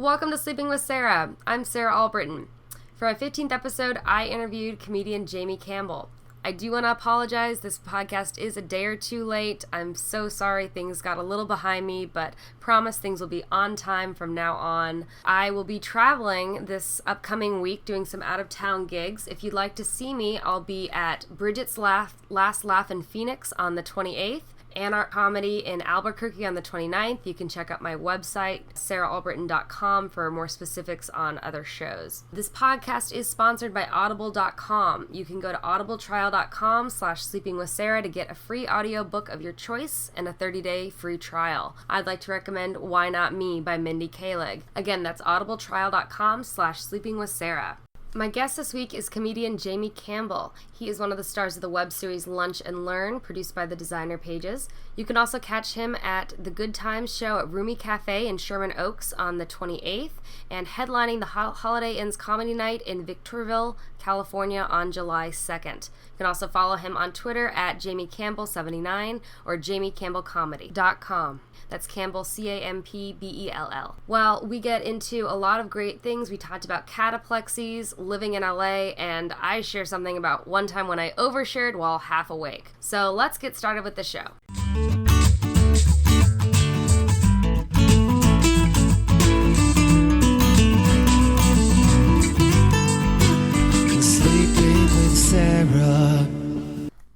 Welcome to Sleeping with Sarah. I'm Sarah Albritton. For our 15th episode, I interviewed comedian Jamie Campbell. I do want to apologize. This podcast is a day or two late. I'm so sorry things got a little behind me, but promise things will be on time from now on. I will be traveling this upcoming week doing some out-of-town gigs. If you'd like to see me, I'll be at Bridget's Last Laugh in Phoenix on the 28th. Anart Comedy in Albuquerque on the 29th. You can check out my website, sarahalbritton.com, for more specifics on other shows. This podcast is sponsored by audible.com. You can go to audibletrial.com/sleepingwithsarah to get a free audiobook of your choice and a 30-day free trial. I'd like to recommend Why Not Me by Mindy Kaling. Again, that's audibletrial.com/sleepingwithsarah. My guest this week is comedian Jamie Campbell. He is one of the stars of the web series Lunch and Learn, produced by the Designer Pages. You can also catch him at The Good Times Show at Roomy Cafe in Sherman Oaks on the 28th, and headlining the Holiday Inns Comedy Night in Victorville, California on July 2nd. You can also follow him on Twitter at JamieCampbell79 or JamieCampbellComedy.com. That's Campbell, Campbell. Well, we get into a lot of great things. We talked about cataplexies, living in LA, and I share something about one time when I overshared while half awake. So let's get started with the show. Sleeping with Sarah.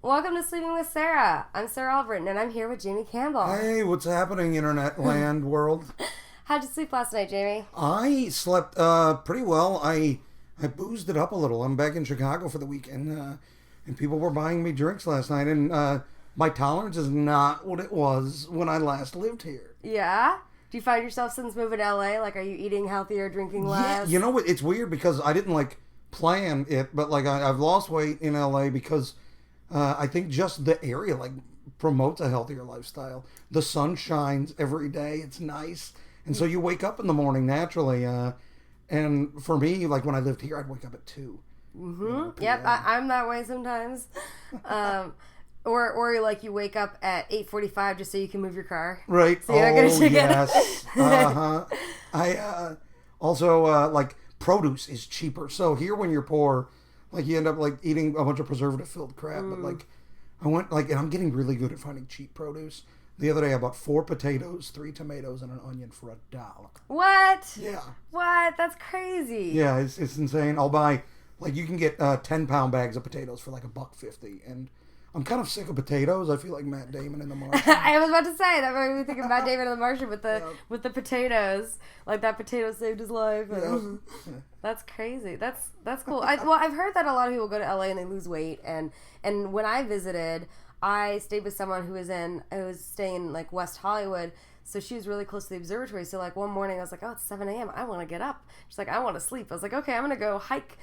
Welcome to Sleeping with Sarah. I'm Sarah Albritton, and I'm here with Jamie Campbell. Hey, what's happening, internet land world? How'd you sleep last night, Jamie? I slept pretty well. I boozed it up a little. I'm back in Chicago for the weekend, and people were buying me drinks last night, and my tolerance is not what it was when I last lived here. Yeah? Do you find yourself since moving to LA, like, are you eating healthier, drinking less? Yeah, you know what? It's weird because I didn't, plan it, but, I've lost weight in LA because I think just the area, promotes a healthier lifestyle. The sun shines every day. It's nice. And so you wake up in the morning naturally. And for me, when I lived here, I'd wake up at 2. Mm-hmm. Yep, I'm that way sometimes. Or you wake up at 8:45 just so you can move your car. Right. So you're not gonna check yes. Uh-huh. I also, produce is cheaper. So here when you're poor, you end up, eating a bunch of preservative-filled crap. But, I went, and I'm getting really good at finding cheap produce. The other day I bought 4 potatoes, 3 tomatoes, and an onion for $1. What? Yeah. What? That's crazy. Yeah, it's insane. I'll buy, you can get 10-pound bags of potatoes for, $1.50. And I'm kind of sick of potatoes. I feel like Matt Damon in The Martian. I was about to say, that made me think of Matt Damon in The Martian with the potatoes. That potato saved his life. And that's crazy. That's cool. I've heard that a lot of people go to LA and they lose weight. And when I visited, I stayed with someone who was staying in West Hollywood. So she was really close to the observatory. So one morning I was like, oh, it's 7 a.m. I want to get up. She's like, I want to sleep. I was like, okay, I'm going to go hike.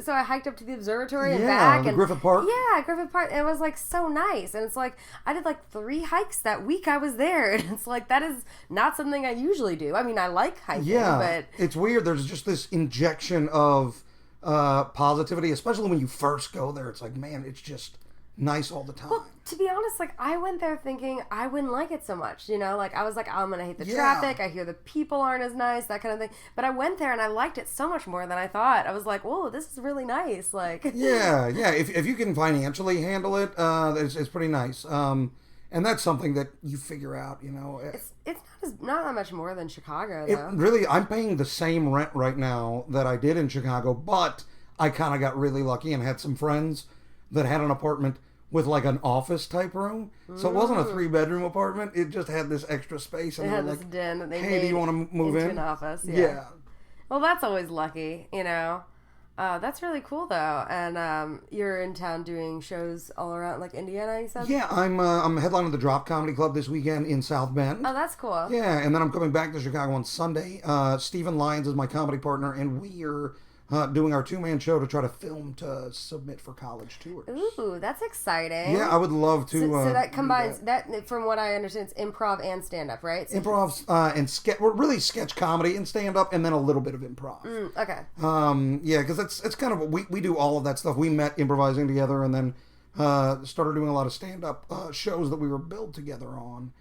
So I hiked up to the observatory and back. And Griffith Park. Yeah, Griffith Park. And it was so nice. And it's I did 3 hikes that week I was there. And it's that is not something I usually do. I mean, I like hiking, but it's weird. There's just this injection of positivity, especially when you first go there. It's man, it's just nice all the time. Well, to be honest, I went there thinking I wouldn't like it so much, I was I'm gonna hate the traffic, I hear the people aren't as nice, that kind of thing, but I went there and I liked it so much more than I thought. I was whoa, this is really nice. Yeah, if you can financially handle it, it's pretty nice, and that's something that you figure out, It's not that much more than Chicago, though. I'm paying the same rent right now that I did in Chicago, but I kind of got really lucky and had some friends that had an apartment with an office type room. So it wasn't a 3-bedroom apartment. It just had this extra space. And it had this den that they hey, made do you want to move into in? An office. Yeah. Well, that's always lucky, That's really cool, though. And you're in town doing shows all around, Indiana, you said? Yeah, I'm headlining the Drop Comedy Club this weekend in South Bend. Oh, that's cool. Yeah, and then I'm coming back to Chicago on Sunday. Stephen Lyons is my comedy partner, and we are doing our 2-man show to try to film to submit for college tours. Ooh, that's exciting. Yeah, I would love to. So that combines that. From what I understand, it's improv and stand up, right? So improv and really sketch comedy and stand up, and then a little bit of improv. Okay. Yeah, because it's kind of we do all of that stuff. We met improvising together, and then started doing a lot of stand up shows that we were billed together on.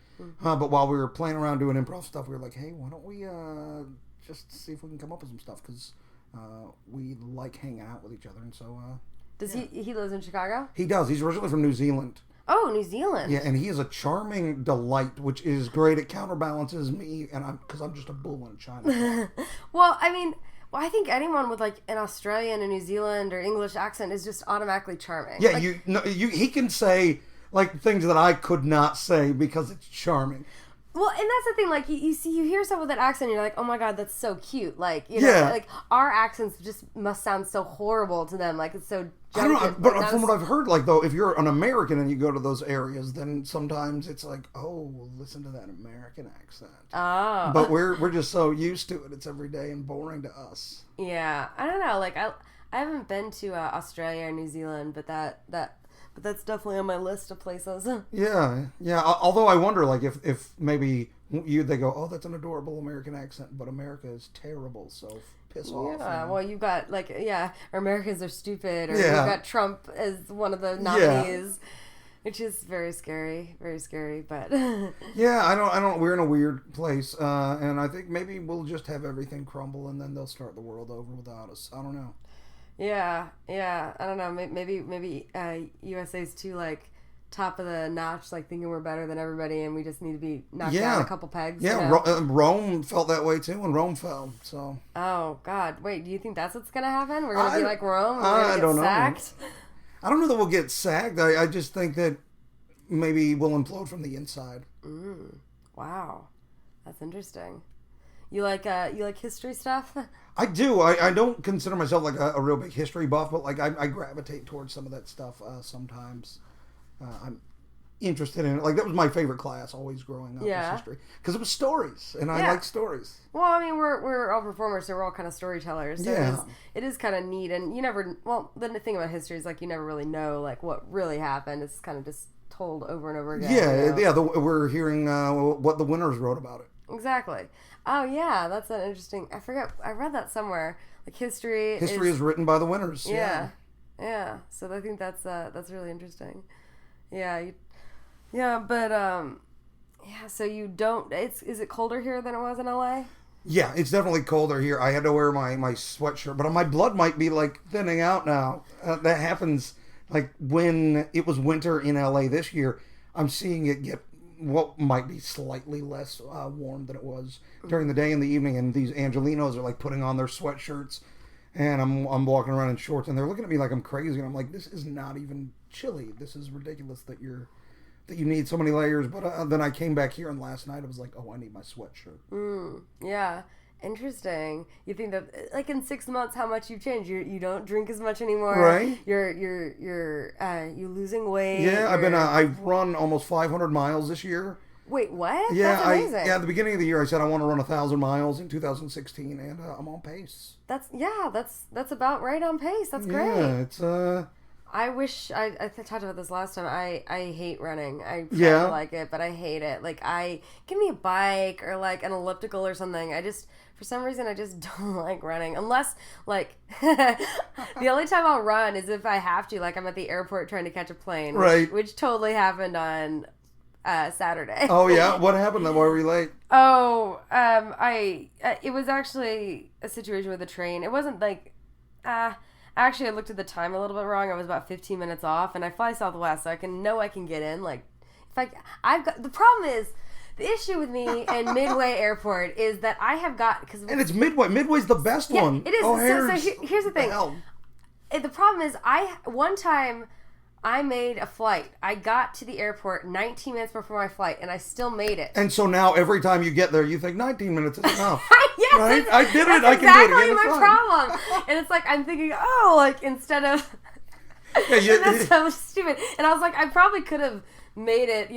But while we were playing around doing improv stuff, we were like, hey, why don't we just see if we can come up with some stuff, because we like hanging out with each other, and so... Does he lives in Chicago? He does. He's originally from New Zealand. Oh, New Zealand. Yeah, and he is a charming delight, which is great. It counterbalances me, and because I'm just a bull in China. Well, I think anyone with like an Australian or New Zealand or English accent is just automatically charming. Yeah, like, he can say like things that I could not say because it's charming. Well, and that's the thing, like, you hear someone with that accent, and you're like, oh my god, that's so cute. Like, you know, like, our accents just must sound so horrible to them. Like, it's so I don't know, but from what I've heard, like, though, if you're an American and you go to those areas, then sometimes it's like, oh, listen to that American accent. Oh. But we're just so used to it. It's every day and boring to us. Yeah. I don't know. Like, I haven't been to Australia or New Zealand, but that's definitely on my list of places. Yeah. Although I wonder, like, if maybe they go, oh, that's an adorable American accent, but America is terrible, so piss off. Yeah, well, you've got, like, Americans are stupid, or you've got Trump as one of the nominees, which is very scary, but... Yeah, I don't, we're in a weird place, and I think maybe we'll just have everything crumble, and then they'll start the world over without us. I don't know. Yeah, I don't know, maybe USA's too, like, top of the notch, like, thinking we're better than everybody, and we just need to be knocked down a couple pegs. Yeah, you know? Rome felt that way, too, when Rome fell, so... Oh, God, wait, do you think that's what's gonna happen? We're gonna be like Rome? I don't know. Sacked? I don't know that we'll get sacked. I just think that maybe we'll implode from the inside. Wow, that's interesting. You like history stuff? I do. I don't consider myself like a real big history buff, but like I gravitate towards some of that stuff sometimes. I'm interested in it. Like, that was my favorite class always growing up, was history, because it was stories, and I like stories. Well, I mean, we're all performers, so we're all kind of storytellers. So it is kind of neat, and you never. Well, the thing about history is, like, you never really know, like, what really happened. It's kind of just told over and over again. Yeah, you know? We're hearing what the winners wrote about it. Exactly. Oh yeah, that's an interesting. I forget. I read that somewhere. Like, history is written by the winners. Yeah. So I think that's really interesting. Yeah. So you don't. Is it colder here than it was in LA? Yeah, it's definitely colder here. I had to wear my sweatshirt, but my blood might be like thinning out now. That happens like when it was winter in LA this year. I'm seeing it get what might be slightly less warm than it was during the day and the evening, and these Angelinos are like putting on their sweatshirts, and I'm walking around in shorts, and they're looking at me like I'm crazy, and I'm like, this is not even chilly. This is ridiculous that you need so many layers. But then I came back here, and last night I was like, oh, I need my sweatshirt. Yeah. Interesting. You think that, like, in 6 months, how much you've changed? You don't drink as much anymore. Right. You're losing weight. Yeah, I've run almost 500 miles this year. Wait, what? Yeah, that's amazing. at the beginning of the year, I said I want to run 1,000 miles in 2016, and I'm on pace. That's about right on pace. That's great. Yeah, it's I wish I talked about this last time. I hate running. I like it, but I hate it. Like, give me a bike or like an elliptical or something. For some reason, I just don't like running. Unless, like, the only time I'll run is if I have to. Like, I'm at the airport trying to catch a plane. Right. Which totally happened on Saturday. Oh, yeah? What happened then? Why were you late? Oh, it was actually a situation with a train. It wasn't like, actually, I looked at the time a little bit wrong. I was about 15 minutes off, and I fly Southwest, so I can get in. Like, the problem is, the issue with me and Midway Airport is that I have got... And it's Midway. Midway's the best one. It is. So here's the thing. The problem is, one time I made a flight. I got to the airport 19 minutes before my flight, and I still made it. And so now every time you get there, you think 19 minutes is enough. Yes, right? I did it. That's I can do it again. Exactly my problem. And it's like, I'm thinking, like, instead of... that's so stupid. And I was like, I probably could have made it,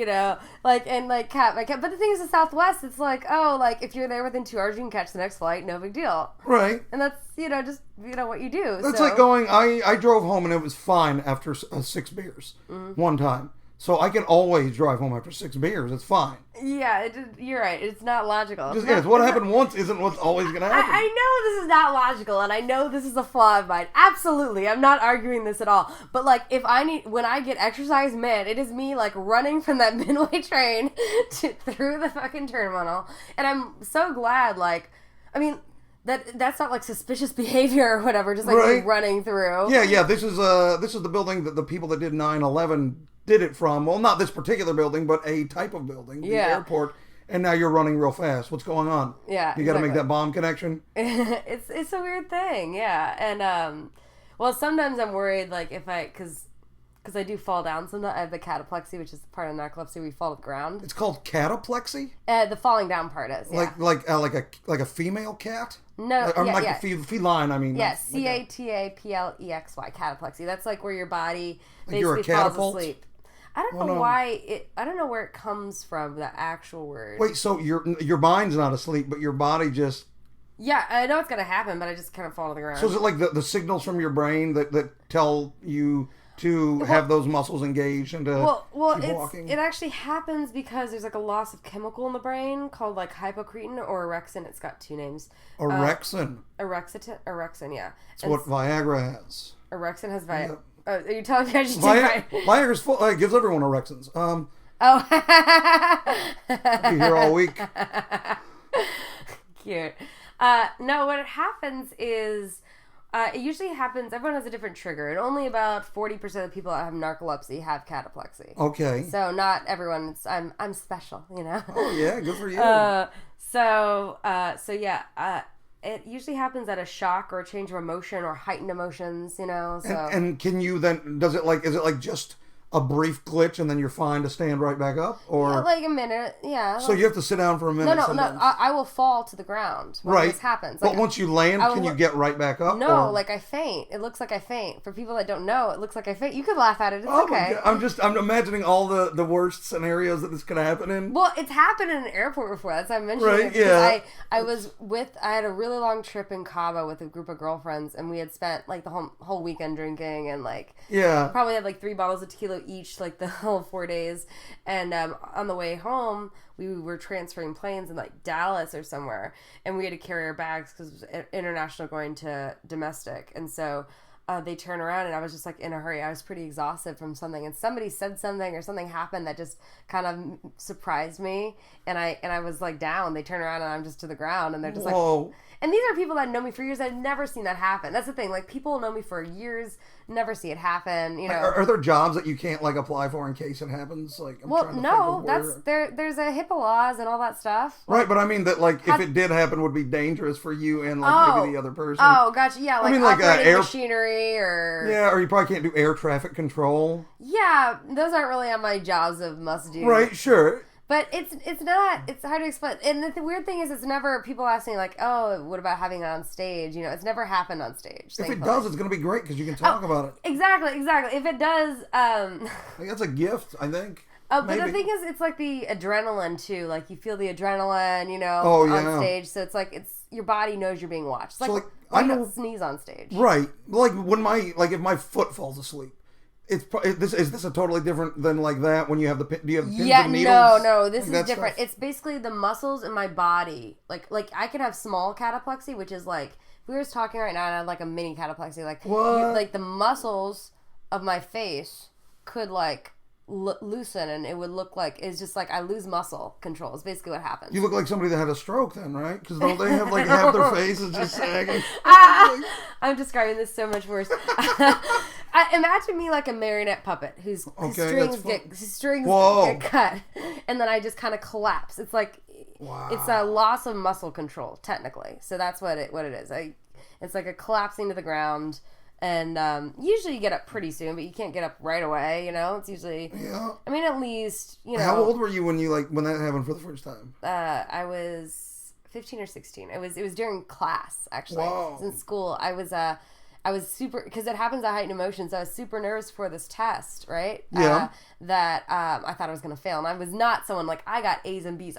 like, and like but the thing is, the Southwest, it's like, like, if you're there within 2 hours, you can catch the next flight, no big deal. Right. And that's, just, what you do. That's like going, I drove home and it was fine after 6 beers one time. So I can always drive home after 6 beers. It's fine. Yeah, you're right. It's not logical. What happened once isn't what's always going to happen. I know this is not logical, and I know this is a flaw of mine. Absolutely. I'm not arguing this at all. But, like, when I get exercise, man, it is me, like, running from that Midway train through the fucking terminal. And I'm so glad, like, I mean, That's not like suspicious behavior or whatever, just like Right. running through. Yeah. This is the building that the people that did 9/11 did it from. Well, not this particular building, but a type of building, the airport. And now you're running real fast. What's going on? Yeah, You got to make that bomb connection. It's a weird thing, yeah. And well, sometimes I'm worried, like because I do fall down sometimes. I have the cataplexy, which is part of narcolepsy where you fall to the ground. It's called cataplexy. The falling down part is, yeah. Like a female cat. No, a feline. I mean. Yes, cataplexy, cataplexy. That's like where your body Like you're a basically falls catapult? asleep. I don't know why I don't know where it comes from, the actual word. Wait, so your mind's not asleep, but your body just. Yeah, I know it's gonna happen, but I just kind of fall to the ground. So is it like the signals from your brain that tell you to have those muscles engaged and to keep walking? It actually happens because there's like a loss of chemical in the brain called like hypocretin or orexin. It's got two names. Orexin. Orexin, yeah. It's what Viagra has. Orexin has Viagra. Yeah. Oh, are you telling me I should take Viagra's full. It gives everyone orexins. Oh. I'll be here all week. Cute. No, what happens is, it usually happens, everyone has a different trigger, and only about 40% of the people that have narcolepsy have cataplexy. Okay. So not everyone, I'm special, you know? Oh, yeah, good for you. It usually happens at a shock or a change of emotion or heightened emotions, you know, so. And can you then, is it like just a brief glitch and then you're fine to stand right back up? Or Yeah, like a minute, yeah. So you have to sit down for a minute sometimes. No, I will fall to the ground when this happens. But once you land, can you get right back up? No, like I faint. It looks like I faint. For people that don't know, it looks like I faint. You could laugh at it. It's okay. I'm imagining all the worst scenarios that this could happen in. Well, it's happened in an airport before. That's why I'm mentioning Right, it. yeah. I had a really long trip in Cabo with a group of girlfriends, and we had spent like the whole weekend drinking, and like probably had like 3 bottles of tequila each, like the whole 4 days. And on the way home, we were transferring planes in like Dallas or somewhere, and we had to carry our bags because it was international going to domestic. And so they turn around, and I was just like in a hurry. I was pretty exhausted from something, and somebody said something or something happened that just kind of surprised me, and I was like down. They turn around, and I'm just to the ground, and they're just like, and these are people that know me for years. I've never seen that happen. That's the thing. Like, people know me for years, never see it happen. You know, are there jobs that you can't like apply for in case it happens? Like, there's a HIPAA laws and all that stuff. Right, but I mean that like if it did happen, would be dangerous for you and like maybe the other person. Oh, gotcha. Yeah, like, I mean, like operating machinery or or you probably can't do air traffic control. Yeah, those aren't really on my jobs of must do. Right, sure. But it's not, it's hard to explain. And the weird thing is, it's never, people ask me like, oh, what about having it on stage? You know, it's never happened on stage. If it does, it's going to be great because you can talk about it. Exactly. If it does, like, that's a gift, I think. But the thing is, it's like the adrenaline too. Like, you feel the adrenaline, you know, on stage. So it's like, your body knows you're being watched. It's like, I don't sneeze on stage. Right. Like if my foot falls asleep. Is this a totally different than like that when you have do you have pins and needles? No, this is different. It's basically the muscles in my body. Like I can have small cataplexy, which is like, if we were talking right now and I had like a mini cataplexy, like like the muscles of my face could like loosen, and it would look like, it's just like I lose muscle control is basically what happens. You look like somebody that had a stroke then, right? Because don't they have like half their face is just sagging? I'm describing this so much worse. Imagine me like a marionette puppet whose strings get cut, and then I just kind of collapse. It's like it's a loss of muscle control technically. So that's what it is. It's like a collapsing to the ground. And usually you get up pretty soon, but you can't get up right away, you know? It's usually... Yeah. I mean, at least, you know... How old were you when that happened for the first time? I was 15 or 16. It was during class, actually. Wow. It was in school. I was super... Because it happens at heightened emotions. I was super nervous for this test, right? Yeah. That I thought I was going to fail. And I was not someone... Like, I got A's and B's.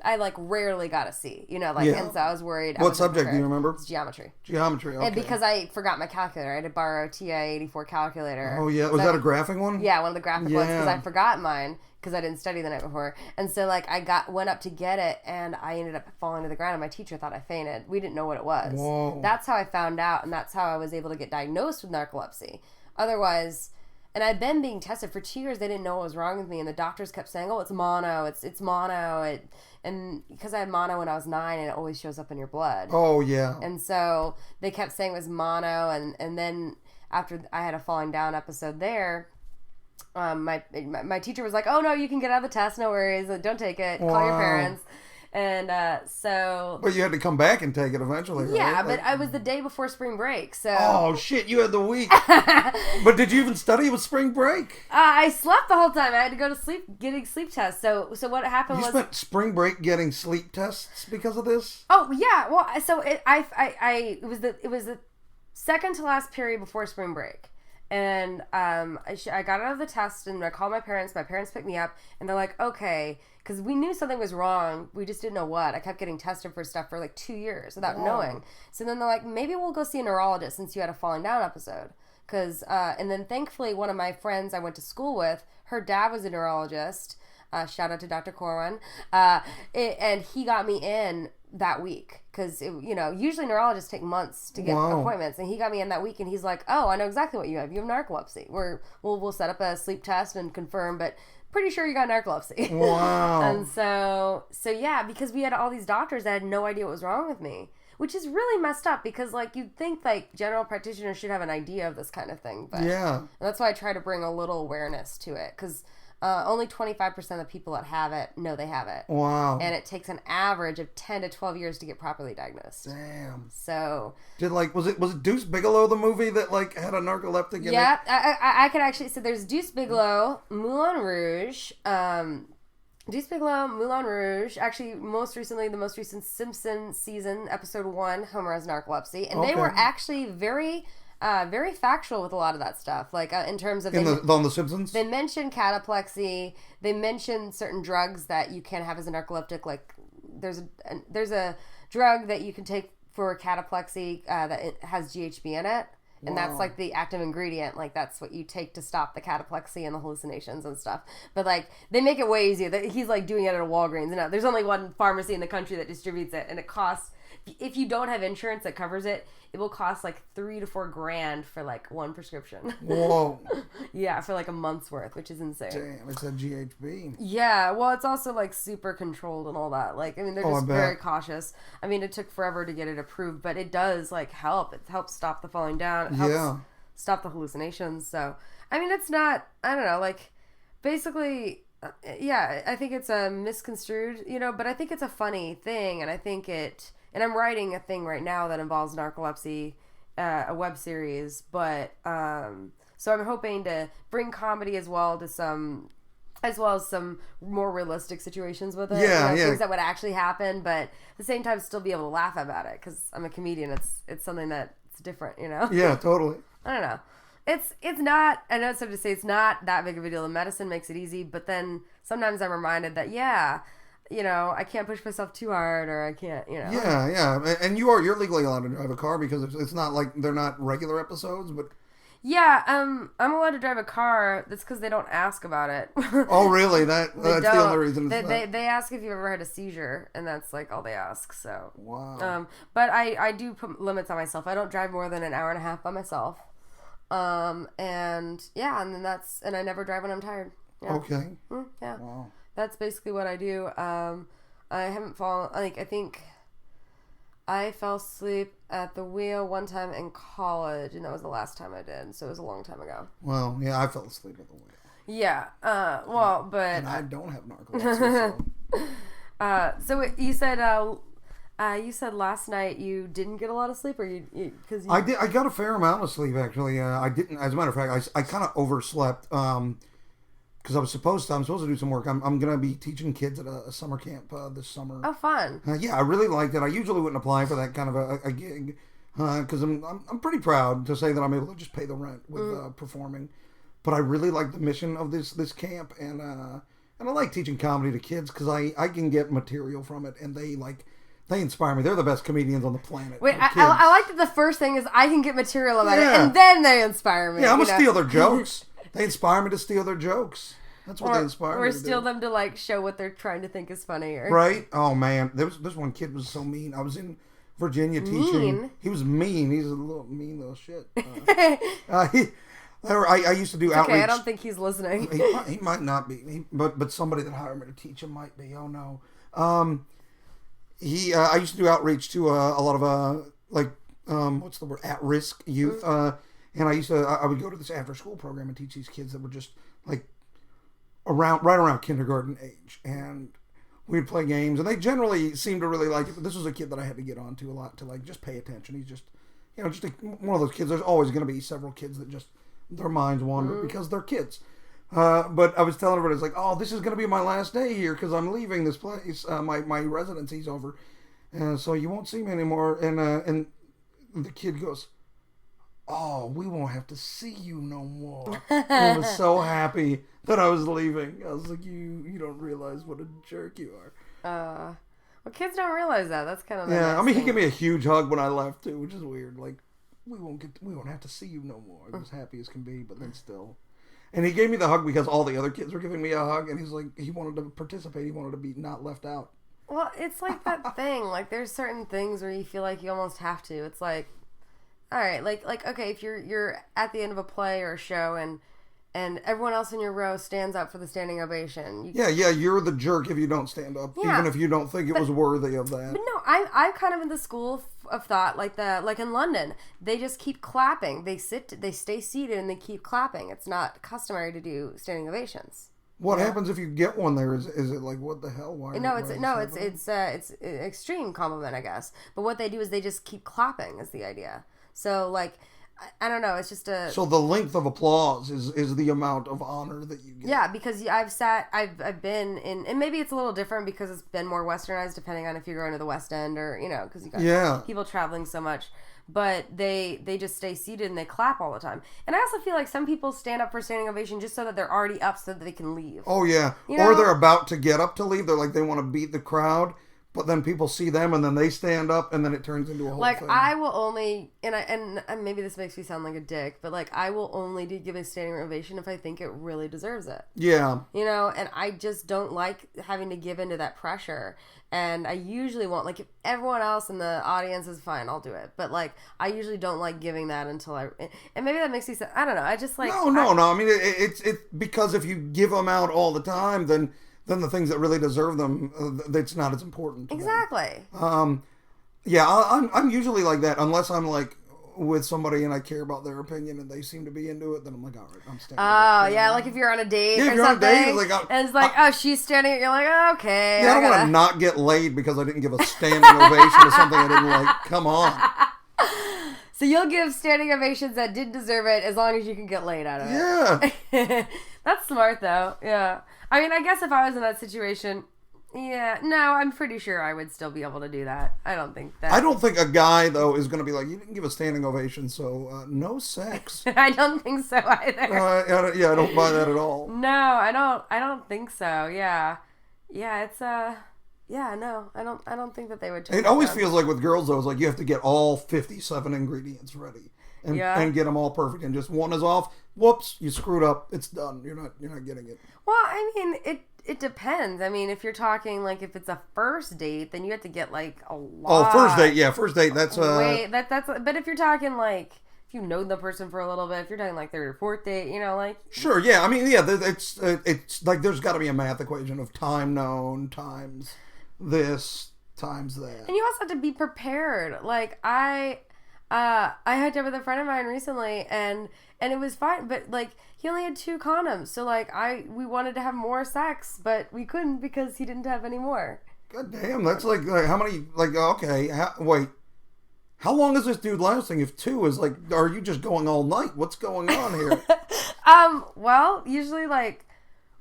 I like rarely got a C, you know, like, and so I was worried. What subject do you remember? It's geometry. Geometry, okay. And because I forgot my calculator, I had to borrow a TI-84 calculator. Oh, yeah. Was that a graphing one? Yeah, one of the graphic ones, because I forgot mine, because I didn't study the night before. And so, like, went up to get it, and I ended up falling to the ground, and my teacher thought I fainted. We didn't know what it was. Whoa. That's how I found out, and that's how I was able to get diagnosed with narcolepsy. Otherwise... And I'd been being tested for 2 years. They didn't know what was wrong with me. And the doctors kept saying, oh, it's mono. It's mono. And because I had mono when I was 9, and it always shows up in your blood. Oh, yeah. And so they kept saying it was mono. And then after I had a falling down episode there, my teacher was like, oh, no, you can get out of the test. No worries. Don't take it. Call your parents. And so... But you had to come back and take it eventually, right? Yeah, but I was the day before spring break, so... Oh, shit, you had the week. But did you even study with spring break? I slept the whole time. I had to go to sleep, getting sleep tests. So what happened was... You spent spring break getting sleep tests because of this? Oh, yeah. Well, so it was the second to last period before spring break. And I got out of the test, and I called my parents. My parents picked me up, and they're like, okay... Because we knew something was wrong. We just didn't know what. I kept getting tested for stuff for like 2 years without knowing. So then they're like, maybe we'll go see a neurologist since you had a falling down episode. And then thankfully, one of my friends I went to school with, her dad was a neurologist. Shout out to Dr. Corwin. And he got me in that week. Because, usually neurologists take months to get appointments. And he got me in that week, and he's like, oh, I know exactly what you have. You have narcolepsy. We'll set up a sleep test and confirm, but... pretty sure you got narcolepsy. Wow. And so yeah, because we had all these doctors that had no idea what was wrong with me, which is really messed up because like you'd think like general practitioners should have an idea of this kind of thing, but yeah, and that's why I try to bring a little awareness to it because only 25% of the people that have it know they have it. Wow. And it takes an average of 10 to 12 years to get properly diagnosed. Damn. So was it Deuce Bigalow the movie that like had a narcoleptic in it? Yeah, I could actually. So there's Deuce Bigalow, Moulin Rouge, Deuce Bigalow, Moulin Rouge. Actually, the most recent Simpsons season, episode 1, Homer has narcolepsy, and they were actually very factual with a lot of that stuff. Like in terms of on the Simpsons, they mentioned cataplexy. They mentioned certain drugs that you can have as a narcoleptic. Like there's a drug that you can take for cataplexy that it has GHB in it. And that's like the active ingredient. Like that's what you take to stop the cataplexy and the hallucinations and stuff. But like they make it way easier. He's like doing it at a Walgreens. No, there's only one pharmacy in the country that distributes it, and it costs. If you don't have insurance that covers it, it will cost like $3,000 to $4,000 for like one prescription. Whoa. Yeah, for like a month's worth, which is insane. Damn, it's a GHB. Yeah, well, it's also like super controlled and all that. Like, I mean, they're just very cautious. I mean, it took forever to get it approved, but it does like help. It helps stop the falling down. It helps stop the hallucinations. So, I mean, it's not. I don't know. Like, basically. Yeah, I think it's a misconstrued, but I think it's a funny thing, and I think and I'm writing a thing right now that involves narcolepsy, a web series, but, so I'm hoping to bring comedy as well as some more realistic situations with it. Things that would actually happen, but at the same time still be able to laugh about it, because I'm a comedian. It's something that's different, Yeah, totally. I don't know. It's not, I know it's hard to say, it's not that big of a deal. The medicine makes it easy, but then sometimes I'm reminded that, I can't push myself too hard, or I can't, Yeah. And you're legally allowed to drive a car because it's not like they're not regular episodes, but... Yeah, I'm allowed to drive a car. That's because they don't ask about it. Oh, really? That's the only reason it's they ask if you've ever had a seizure, and that's like all they ask, so... Wow. But I do put limits on myself. I don't drive more than an hour and a half by myself. And I never drive when I'm tired. Yeah. Okay. Yeah. Wow. That's basically what I do. I haven't fallen, I think I fell asleep at the wheel one time in college, and that was the last time I did, so it was a long time ago. Well, yeah, I fell asleep at the wheel. Yeah. But... And I don't have narcolepsy, so... So you said last night you didn't get a lot of sleep, or because I did. I got a fair amount of sleep actually. I didn't. As a matter of fact, I kind of overslept because I'm supposed to do some work. I'm gonna be teaching kids at a summer camp this summer. Oh, fun! Yeah, I really liked it. I usually wouldn't apply for that kind of a gig because I'm pretty proud to say that I'm able to just pay the rent with performing. But I really like the mission of this camp, and I like teaching comedy to kids because I can get material from it, and they inspire me. They're the best comedians on the planet. Wait, I like that the first thing is I can get material about it, and then they inspire me. Yeah, I'm going to steal their jokes. They inspire me to steal their jokes. That's what they inspire me to do. Or steal them to, like, show what they're trying to think is funny. Right? Oh, man. This one kid was so mean. I was in Virginia teaching. Mean? He was mean. He's a mean little shit. I used to do outreach. Okay, I don't think he's listening. He might not be, but somebody that hired me to teach him might be. Oh no. I used to do outreach to a lot of what's the word, at-risk youth. And I would go to this after-school program and teach these kids that were just like right around kindergarten age, and we'd play games, and they generally seemed to really like it. But this was a kid that I had to get onto a lot to like just pay attention. He's just, one of those kids. There's always going to be several kids that just their minds wander because they're kids. But I was telling everybody, it's like, oh, this is going to be my last day here because I'm leaving this place. My residency's over, and so you won't see me anymore. And the kid goes, oh, we won't have to see you no more. I was so happy that I was leaving. I was like, you don't realize what a jerk you are. Well, kids don't realize that. That's kind of yeah. I mean, he gave me a huge hug when I left too, which is weird. Like, we won't have to see you no more. I was happy as can be, but then still. And he gave me the hug because all the other kids were giving me a hug, and he's like, he wanted to participate. He wanted to be not left out. Well, it's like that thing. Like, there's certain things where you feel like you almost have to. It's like, all right, like okay, if you're at the end of a play or a show and everyone else in your row stands up for the standing ovation. You're the jerk if you don't stand up, even if you don't think it was worthy of that. But no, I'm kind of in the school of thought, like in London, they just keep clapping. They stay seated and they keep clapping. It's not customary to do standing ovations. What happens if you get one there? Is it like, what the hell? It's an extreme compliment, I guess. But what they do is they just keep clapping is the idea. So, like, I don't know. It's just So the length of applause is the amount of honor that you get. Yeah, because I've been in, and maybe it's a little different because it's been more westernized depending on if you're going to the West End or, because you got people traveling so much. But they just stay seated and they clap all the time. And I also feel like some people stand up for standing ovation just so that they're already up so that they can leave. Oh, yeah. Or they're about to get up to leave. They're like, they want to beat the crowd. But then people see them, and then they stand up, and then it turns into a whole thing. Like, I will only, and maybe this makes me sound like a dick, but, like, I will only give a standing ovation if I think it really deserves it. Yeah. And I just don't like having to give into that pressure. And I usually won't, like, if everyone else in the audience is fine, I'll do it. But, like, I usually don't like giving that until and maybe that makes me sound, I don't know, I just, like. No. I mean, it's because if you give them out all the time, then the things that really deserve them, it's not as important to exactly. them. I'm usually like that unless I'm like with somebody and I care about their opinion and they seem to be into it. Then I'm like, all right, I'm standing. Oh yeah, like if you're on a date or something, and it's like, oh, she's standing. You're like, oh, okay. Yeah, I don't want to not get laid because I didn't give a standing ovation to something I didn't like. Come on. So you'll give standing ovations that didn't deserve it as long as you can get laid out of it. Yeah. That's smart though. Yeah. I mean, I guess if I was in that situation, I'm pretty sure I would still be able to do that. I don't think a guy, though, is going to be like, you didn't give a standing ovation, so no sex. I don't think so either. I don't buy that at all. No, I don't think so. Yeah. Yeah, it's, no, I don't think that they would. It always feels like with girls, though, it's like you have to get all 57 ingredients ready. And get them all perfect, and just one is off. Whoops, you screwed up. It's done. You're not getting it. Well, I mean, it depends. I mean, if you're talking like if it's a first date, then you have to get like a lot. Oh, first date. That's that's. But if you're talking like if you know the person for a little bit, if you're talking like third or fourth date, like. Sure. Yeah. I mean, yeah. It's like there's got to be a math equation of time known times this times that. And you also have to be prepared. Like I hooked up with a friend of mine recently, and it was fine, but like he only had 2 condoms, so like we wanted to have more sex, but we couldn't because he didn't have any more. God damn, that's like how many? Like okay, wait, how long is this dude lasting? If 2 is like, are you just going all night? What's going on here? Well, usually like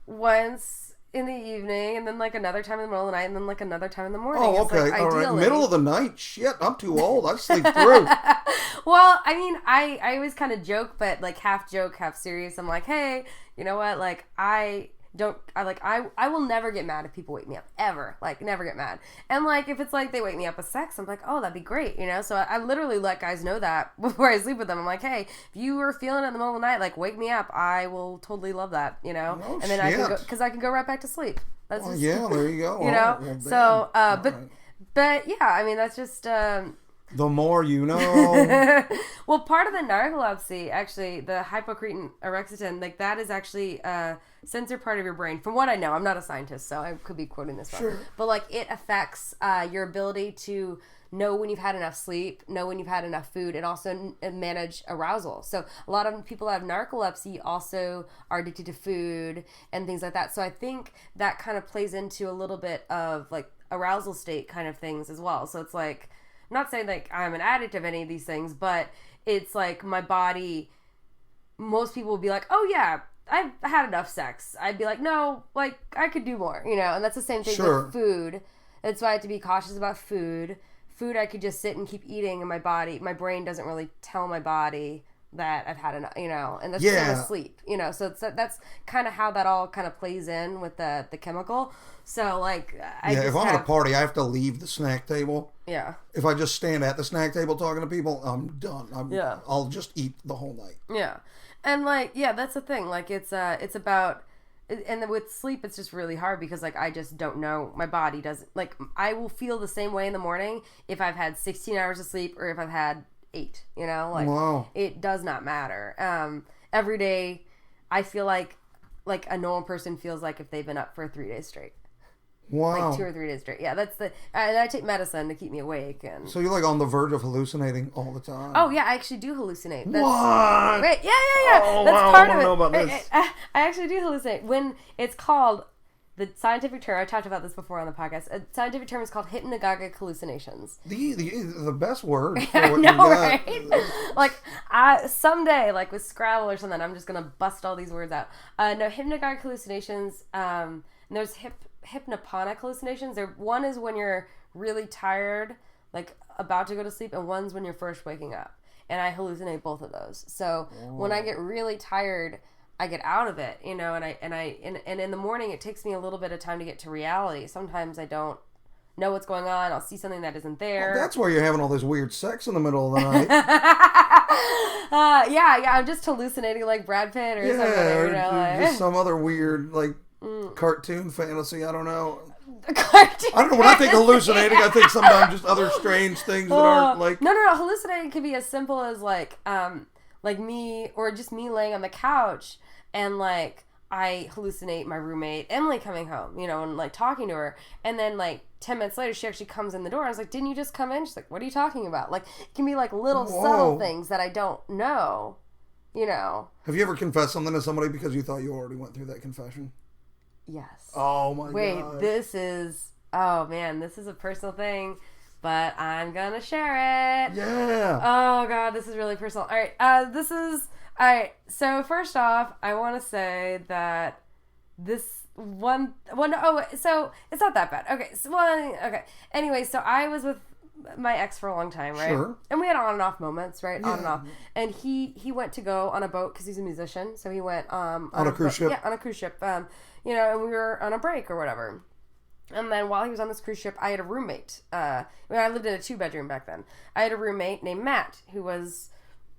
once in the evening, and then like another time in the middle of the night, and then like another time in the morning. Oh, okay. Like, all right. Middle of the night? Shit, I'm too old. I sleep through. Well, I mean, I always kind of joke, but like half joke, half serious. I'm like, hey, you know what? Like, I will never get mad if people wake me up, ever. Like, never get mad. And like, if it's like they wake me up with sex, I'm like, oh, that'd be great, So I literally let guys know that before I sleep with them. I'm like, hey, if you were feeling it in the middle of the night, like, wake me up. I will totally love that, Oh, and then shit. I can go right back to sleep. That's yeah, there you go. But yeah, I mean, that's just, The more you know. Well, part of the narcolepsy, actually, the hypocretin erexitin, like that is actually a sensor part of your brain. From what I know, I'm not a scientist, so I could be quoting this wrong. Sure. But like it affects your ability to know when you've had enough sleep, know when you've had enough food, and also manage arousal. So a lot of people that have narcolepsy also are addicted to food and things like that. So I think that kind of plays into a little bit of like arousal state kind of things as well. So it's like, I'm not saying like I'm an addict of any of these things, but it's like my body, most people will be like, oh yeah, I've had enough sex. I'd be like, no, like I could do more, and that's the same thing with food. That's why I have to be cautious about food. Food I could just sit and keep eating, and my brain doesn't really tell my body that I've had enough, and that's the same with sleep, so that's kind of how that all kind of plays in with the chemical. So like, if I'm at a party, I have to leave the snack table. Yeah. If I just stand at the snack table talking to people, I'm done. I'll just eat the whole night. Yeah. And like, yeah, that's the thing. Like it's about, and with sleep, it's just really hard because like, I just don't know. My body doesn't, like, I will feel the same way in the morning if I've had 16 hours of sleep or if I've had 8, like, wow. It does not matter. Every day I feel like a normal person feels like if they've been up for 3 days straight. Wow. Like 2 or 3 days straight. Yeah, that's and I take medicine to keep me awake. And so you're like on the verge of hallucinating all the time. Oh yeah, I actually do hallucinate. What? Right? Yeah. Oh, that's wow, part I of it. know about this. I actually do hallucinate. When it's called, the scientific term, I talked about this before on the podcast. A scientific term is called hypnagogic hallucinations. The best word for I what know, you got. right? Like, someday, like with Scrabble or something, I'm just going to bust all these words out. No, hypnagogic hallucinations, and there's hypnoponic hallucinations. One is when you're really tired, like about to go to sleep, and one's when you're first waking up. And I hallucinate both of those. So when I get really tired, I get out of it, and in the morning it takes me a little bit of time to get to reality. Sometimes I don't know what's going on. I'll see something that isn't there. Well, that's why you're having all this weird sex in the middle of the night. Yeah, I'm just hallucinating like Brad Pitt or something. Or just some other weird cartoon fantasy. I don't know. Cartoon. I don't know. When I think hallucinating, I think sometimes just other strange things that aren't like. No. Hallucinating could be as simple as like me, or just me laying on the couch and like I hallucinate my roommate Emily coming home, and like talking to her, and then like 10 minutes later she actually comes in the door and I was like, didn't you just come in? She's like, what are you talking about? Like, it can be like little subtle things that I don't know, Have you ever confessed something to somebody because you thought you already went through that confession? Yes. Oh my god. Wait, this is a personal thing, but I'm gonna share it. Yeah. Oh god, this is really personal. All right, so first off, I want to say that this so it's not that bad. Okay. Anyway, so I was with my ex for a long time, right? Sure. And we had on and off moments, right? Yeah. On and off. And he went to go on a boat because he's a musician, so he went on a cruise ship. Yeah, on a cruise ship. And we were on a break or whatever. And then while he was on this cruise ship, I had a roommate. I lived in a 2-bedroom back then. I had a roommate named Matt who was,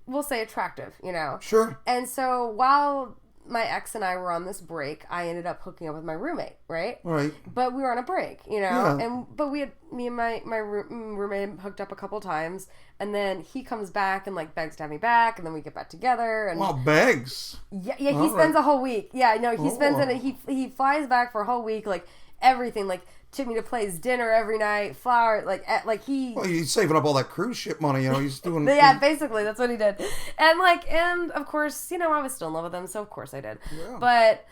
we'll say, attractive, Sure. And so while my ex and I were on this break, I ended up hooking up with my roommate, right? Right. But we were on a break, Yeah. But me and my roommate hooked up a couple times, and then he comes back and like begs to have me back, and then we get back together. And begs. Yeah. He spends a whole week. Yeah, no, he spends he flies back for a whole week, like everything, like took me to play his dinner every night, flower, like he. Well, he's saving up all that cruise ship money, he's doing. Yeah, basically that's what he did, and of course, I was still in love with him, so of course I did. Yeah. But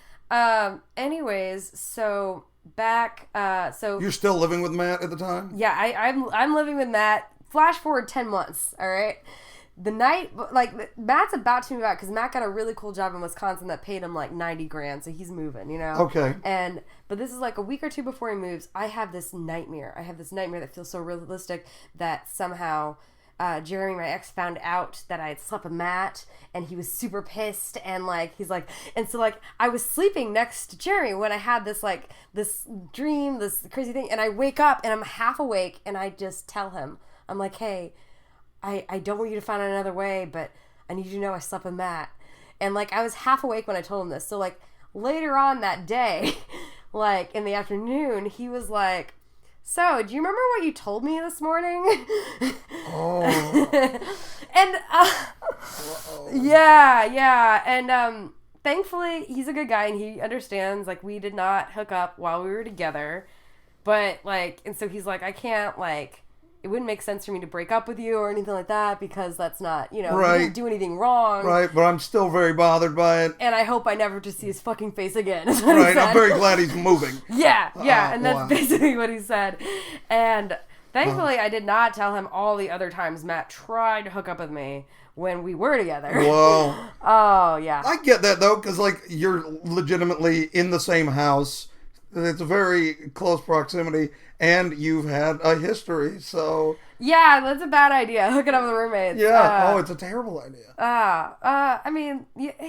anyways, so back, so you're still living with Matt at the time? Yeah, I'm living with Matt. Flash forward 10 months, all right. The night, like, Matt's about to move out because Matt got a really cool job in Wisconsin that paid him like $90,000, so he's moving, Okay. But this is like a week or two before he moves. I have this nightmare. That feels so realistic that somehow Jeremy, my ex, found out that I had slept with Matt, and he was super pissed, and like he's like, and so like I was sleeping next to Jeremy when I had this dream, this crazy thing, and I wake up and I'm half awake, and I just tell him, I'm like, hey, I don't want you to find out another way, but I need you to know I slept with Matt. And like I was half awake when I told him this. So like later on that day, like in the afternoon, he was like, So, do you remember what you told me this morning? Oh. And, yeah. And, thankfully, he's a good guy and he understands, like, we did not hook up while we were together. But, like, and so he's like, I can't, like, it wouldn't make sense for me to break up with you or anything like that because that's not, you know, Right. you didn't do anything wrong. Right, but I'm still very bothered by it. And I hope I never just see his fucking face again. Right, I'm very glad he's moving. Yeah, and that's wow. basically what he said. And thankfully, I did not tell him all the other times Matt tried to hook up with me when we were together. Whoa. Oh, yeah. I get that, though, because, like, you're legitimately in the same house. It's a very close proximity, and you've had a history, so... Yeah, that's a bad idea, hooking up with roommates. Yeah, it's a terrible idea. I mean,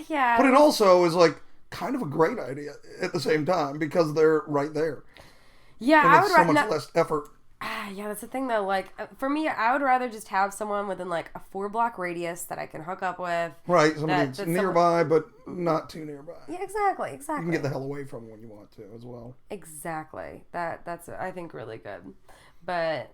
yeah. But it also is, like, kind of a great idea at the same time, because they're right there. Yeah, and I it's would so much less effort. Yeah, that's the thing, though. Like, for me, I would rather just have someone within, like, a 4-block radius that I can hook up with. Right, somebody that's nearby, but not too nearby. Yeah, exactly. You can get the hell away from them when you want to, as well. Exactly. That's, I think, really good. But...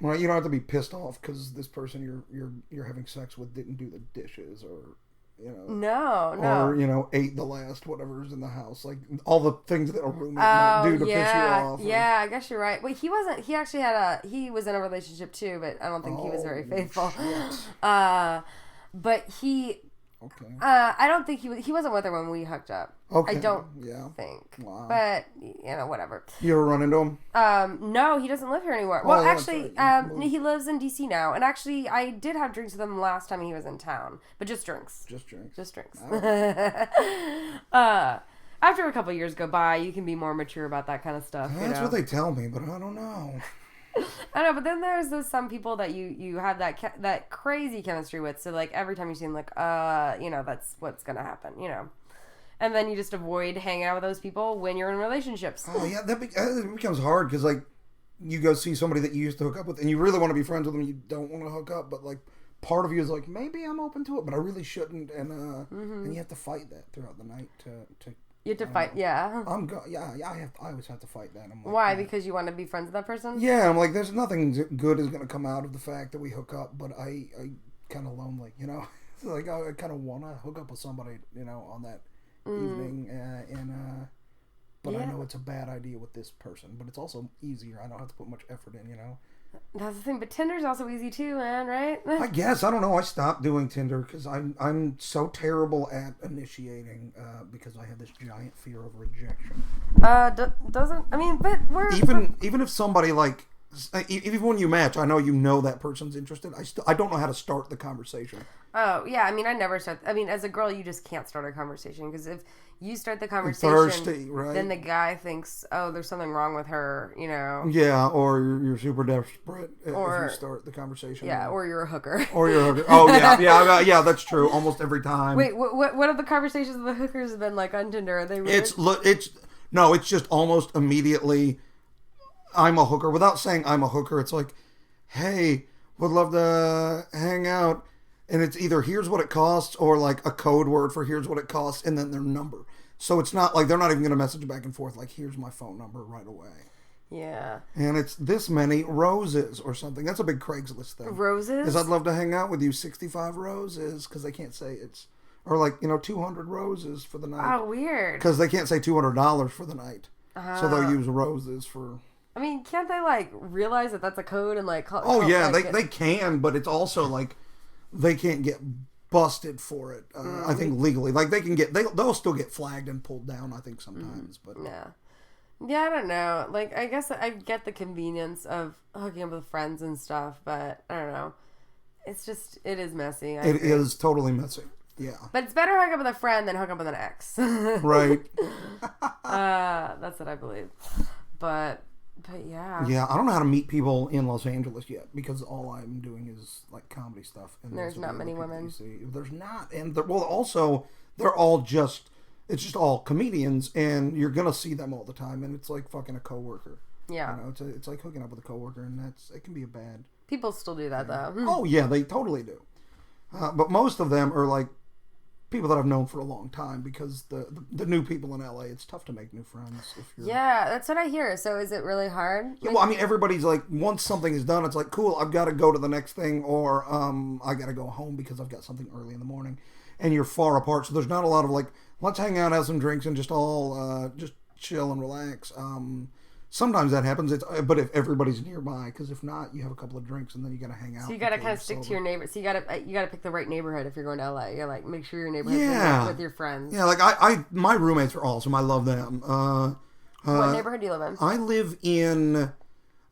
Well, you don't have to be pissed off because this person you're having sex with didn't do the dishes or... You know, no. Or, you know, ate the last whatever's in the house. Like, all the things that a roommate might do to piss you off. Yeah, I guess you're right. Wait, he wasn't, he actually he was in a relationship too, but I don't think he was very faithful. But he, okay. I don't think he wasn't with her when we hooked up. Okay. I don't think. Wow. But, you know, whatever. You ever run into him? No, he doesn't live here anymore. Oh, Well, yeah, actually, he lives in DC now. And actually, I did have drinks with him last time he was in town. But just drinks. Just drinks. Just drinks. Oh. After a couple of years go by, you can be more mature about that kind of stuff. That's what they tell me, but I don't know. I know, but then there's those some people that you have that crazy chemistry with. So, like, every time you see them, like, you know, that's what's going to happen, you know. And then you just avoid hanging out with those people when you're in relationships. Oh, yeah, it becomes hard because, like, you go see somebody that you used to hook up with, and you really want to be friends with them, and you don't want to hook up, but, like, part of you is like, maybe I'm open to it, but I really shouldn't, and and you have to fight that throughout the night to you have to fight, yeah. I always have to fight that. I'm like, why? Because you want to be friends with that person? Yeah, I'm like, there's nothing good is going to come out of the fact that we hook up, but I kind of lonely, you know? So, like, I kind of want to hook up with somebody, you know, on that evening, but I know it's a bad idea with this person, but it's also easier. I don't have to put much effort in, you know? That's the thing, but Tinder's also easy too, man, right? I guess. I don't know. I stopped doing Tinder because I'm so terrible at initiating because I have this giant fear of rejection. Doesn't... I mean, but we're... Even if somebody, like... Even when you match, I know that person's interested. I don't know how to start the conversation. Oh, yeah. I mean, I never start... I mean, as a girl, you just can't start a conversation because if you start the conversation, thirsty, right? Then the guy thinks, oh, there's something wrong with her, you know? Yeah, or you're super desperate if you start the conversation. Yeah, or you're a hooker. Or you're a hooker. Oh, yeah, that's true. Almost every time. Wait, what have the conversations with the hookers have been like on Tinder? Are they weird? It's just almost immediately, I'm a hooker. Without saying I'm a hooker, it's like, hey, would love to hang out. And it's either here's what it costs or like a code word for here's what it costs and then their number. So it's not like they're not even going to message back and forth like here's my phone number right away. Yeah. And it's this many roses or something. That's a big Craigslist thing. Roses? Is I'd love to hang out with you 65 roses because they can't say it's, or like, 200 roses for the night. Oh, weird. Because they can't say $200 for the night. So they'll use roses for... I mean, can't they like realize that that's a code and like... they can, but it's also like... They can't get busted for it. I think legally, like they'll still get flagged and pulled down. I think sometimes, but yeah, I don't know. Like, I guess I get the convenience of hooking up with friends and stuff, but I don't know. It's just it is messy. It is totally messy. Yeah, but it's better to hook up with a friend than hook up with an ex. Right. That's what I believe. But yeah. Yeah, I don't know how to meet people in Los Angeles yet because all I'm doing is like comedy stuff. And there's not many women. There's not, and they're all just it's just all comedians, and you're gonna see them all the time, and it's like fucking a coworker. Yeah, it's like hooking up with a coworker, and it can be a bad. People still do that though. Oh yeah, they totally do. But most of them are like people that I've known for a long time, because the new people in LA, it's tough to make new friends. If you're... Yeah, that's what I hear. So is it really hard? Yeah, well, I mean, everybody's like, once something is done, it's like, cool, I've got to go to the next thing, or I got to go home because I've got something early in the morning, and you're far apart, so there's not a lot of like, let's hang out, have some drinks, and just all just chill and relax. Sometimes that happens, but if everybody's nearby, because if not, you have a couple of drinks and then you got to hang out. So you got to kind of stick to your neighbor. So you got to pick the right neighborhood if you're going to LA. You're like, make sure your neighborhood's with your friends. Yeah, like my roommates are awesome. I love them. What neighborhood do you live in? I live in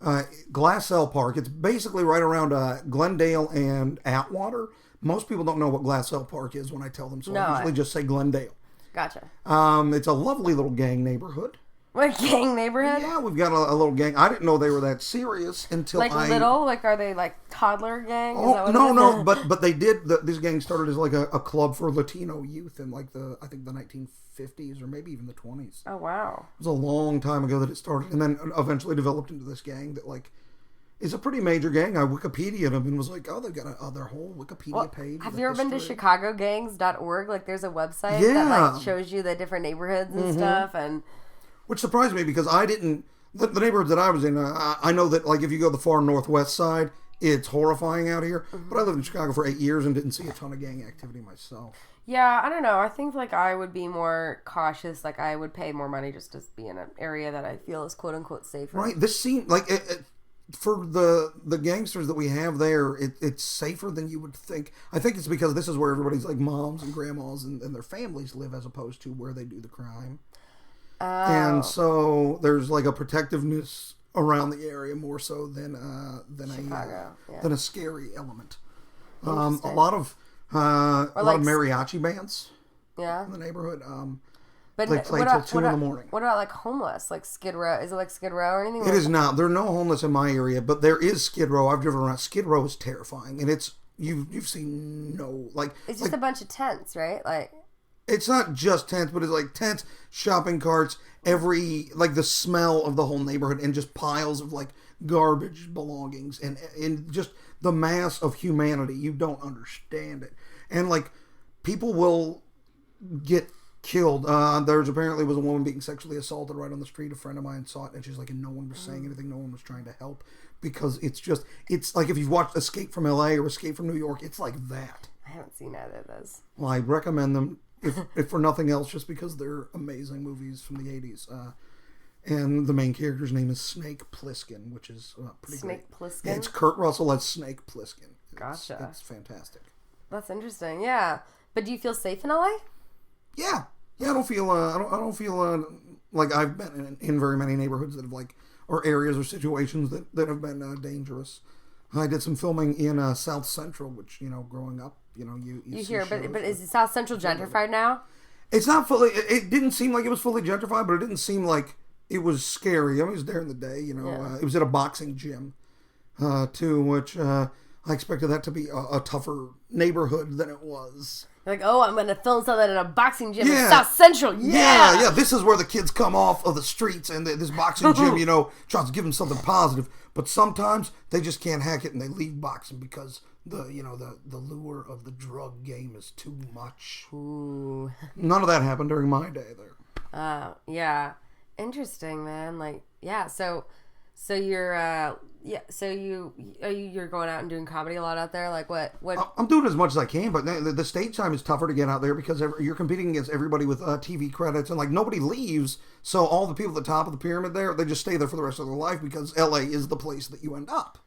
Glassell Park. It's basically right around Glendale and Atwater. Most people don't know what Glassell Park is when I tell them, so I usually just say Glendale. Gotcha. It's a lovely little gang neighborhood. What, gang neighborhood? Yeah, we've got a little gang. I didn't know they were that serious until little? Like, are they like toddler gang? Oh, no, but they did. This gang started as like a club for Latino youth in like I think the 1950s or maybe even the 20s. Oh, wow. It was a long time ago that it started, and then eventually developed into this gang that like is a pretty major gang. I Wikipedia'd them and was like, oh, they've got their whole Wikipedia page. Have you ever been to ChicagoGangs.org? Like, there's a website that like shows you the different neighborhoods and stuff, and which surprised me because I didn't. The neighborhoods that I was in, I know that like if you go the far northwest side, it's horrifying out here. Mm-hmm. But I lived in Chicago for 8 years and didn't see a ton of gang activity myself. Yeah, I don't know. I think like I would be more cautious. Like I would pay more money just to be in an area that I feel is quote unquote safer. Right. This seemed like for the gangsters that we have there, it's safer than you would think. I think it's because this is where everybody's like moms and grandmas and their families live, as opposed to where they do the crime. Oh. And so there's like a protectiveness around the area more so than a scary element. A lot of mariachi bands. Yeah. In the neighborhood. But they play till 2 in the morning. What about like homeless, like Skid Row? Is it like Skid Row or anything? It is not. There are no homeless in my area, but there is Skid Row. I've driven around. Skid Row is terrifying, and it's you've seen no like. It's just a bunch of tents, right? Like. It's not just tents, but it's like tents, shopping carts, the smell of the whole neighborhood, and just piles of like garbage belongings, and just the mass of humanity. You don't understand it. And like people will get killed. There's apparently was a woman being sexually assaulted right on the street. A friend of mine saw it, and she's like, and no one was saying anything. No one was trying to help, because it's like if you've watched Escape from LA or Escape from New York, it's like that. I haven't seen either of those. Well, I recommend them. If for nothing else, just because they're amazing movies from the 80s. And the main character's name is Snake Plissken, which is pretty Snake great. Plissken? Yeah, it's Kurt Russell as Snake Plissken. Gotcha. It's fantastic. That's interesting, yeah. But do you feel safe in LA? Yeah. Yeah, I don't feel like I've been in very many neighborhoods that have like, or areas or situations that have been dangerous. I did some filming in South Central, which, growing up, you hear, but is South Central gentrified now? It's not fully. It didn't seem like it was fully gentrified, but it didn't seem like it was scary. I mean, it was during the day. It was at a boxing gym, too, which I expected that to be a tougher neighborhood than it was. Like, oh, I'm going to film something in a boxing gym in South Central. Yeah. This is where the kids come off of the streets, and this boxing gym, tries to give them something positive. But sometimes they just can't hack it, and they leave boxing because the lure of the drug game is too much. Ooh. None of that happened during my day there. Yeah. Interesting, man. Like, yeah. So you're you're going out and doing comedy a lot out there. Like what? I'm doing as much as I can, but the stage time is tougher to get out there because you're competing against everybody with TV credits, and like nobody leaves. So all the people at the top of the pyramid there, they just stay there for the rest of their life because LA is the place that you end up.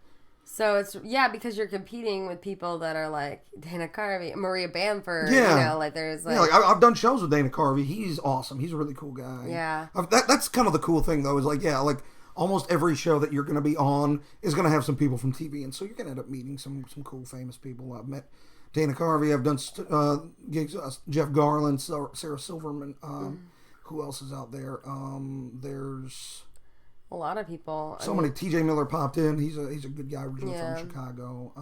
So it's because you're competing with people that are like Dana Carvey, Maria Bamford. There's like I've done shows with Dana Carvey. He's awesome. He's a really cool guy. Yeah. That's kind of the cool thing though. Is like almost every show that you're going to be on is going to have some people from TV, and so you're going to end up meeting some cool famous people. I've met Dana Carvey. I've done gigs. Jeff Garland, Sarah Silverman. Who else is out there? There's a lot of people. Many. TJ Miller popped in. He's a good guy originally from Chicago.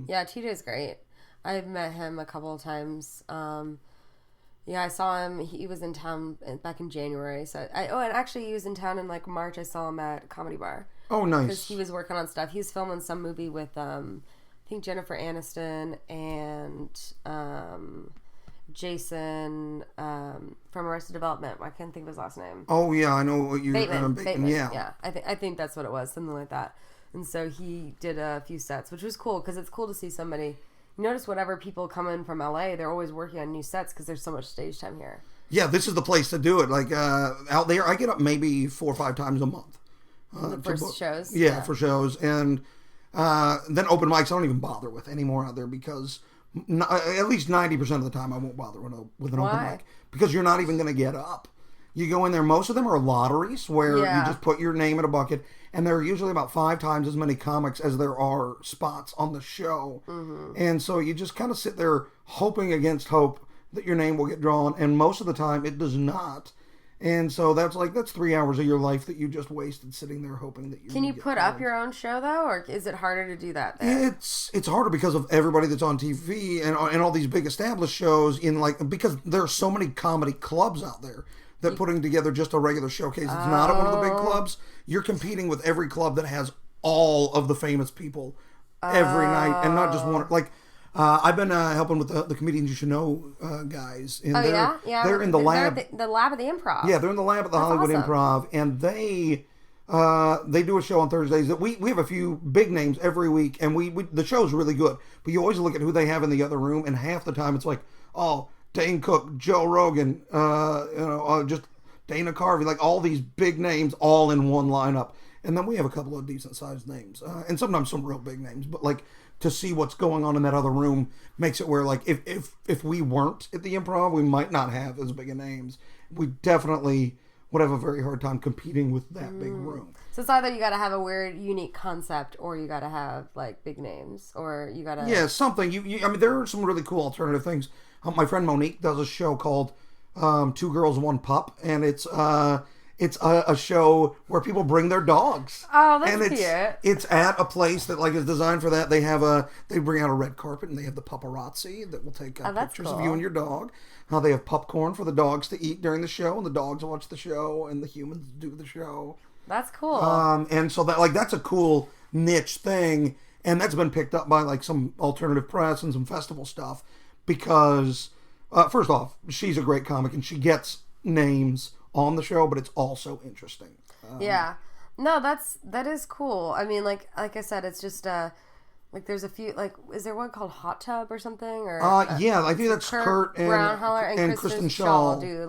TJ's great. I've met him a couple of times. I saw him. He was in town back in January. And actually he was in town in like March. I saw him at Comedy Bar. Oh, nice. Because he was working on stuff. He was filming some movie with I think Jennifer Aniston and Jason from Arrested Development. I can't think of his last name. Oh yeah, I know what you. Bateman. Yeah. Yeah. I think that's what it was, something like that. And so he did a few sets, which was cool because it's cool to see somebody. You notice whenever people come in from LA, they're always working on new sets because there's so much stage time here. Yeah, this is the place to do it. Like out there, I get up maybe 4 or 5 times a month. The first shows? Yeah, for shows. And then open mics I don't even bother with anymore out there because at least 90% of the time I won't bother with an open mic. Because you're not even going to get up. You go in there, most of them are lotteries where you just put your name in a bucket, and there are usually about 5 times as many comics as there are spots on the show. Mm-hmm. And so you just kind of sit there hoping against hope that your name will get drawn, and most of the time it does not. And so that's 3 hours of your life that you just wasted sitting there hoping that you Can you put up your own show though, or is it harder to do that there? It's harder because of everybody that's on TV and all these big established shows because there are so many comedy clubs out there that putting together just a regular showcase. It's not at one of the big clubs. You're competing with every club that has all of the famous people every night, and not just one. Like I've been helping with the Comedians You Should Know guys. And they're in the lab. The lab of the Improv. Yeah, they're in the lab at the Hollywood Improv, and they do a show on Thursdays that we have a few big names every week, and the show's really good. But you always look at who they have in the other room, and half the time it's like, oh, Dane Cook, Joe Rogan, just Dana Carvey, like all these big names all in one lineup. And then we have a couple of decent sized names, and sometimes some real big names. But like to see what's going on in that other room makes it where like if we weren't at the Improv, we might not have as big a names. We definitely would have a very hard time competing with that big room. So it's either you got to have a weird, unique concept, or you got to have like big names, or you got to something. I mean, there are some really cool alternative things. My friend Monique does a show called 2 Girls, 1 Pup, and it's a show where people bring their dogs. Oh, that's and cute. It's at a place that like is designed for that. They bring out a red carpet, and they have the paparazzi that will take pictures of you and your dog. They have popcorn for the dogs to eat during the show, and the dogs watch the show, and the humans do the show. That's cool. And so that's a cool niche thing, and that's been picked up by like some alternative press and some festival stuff. Because, first off, she's a great comic and she gets names on the show, but it's also interesting. Yeah. No, that is cool. I mean, like I said, it's just, like there's a few, like, is there one called Hot Tub or something? Or yeah, I think that's Kurt and Kristen Schaal do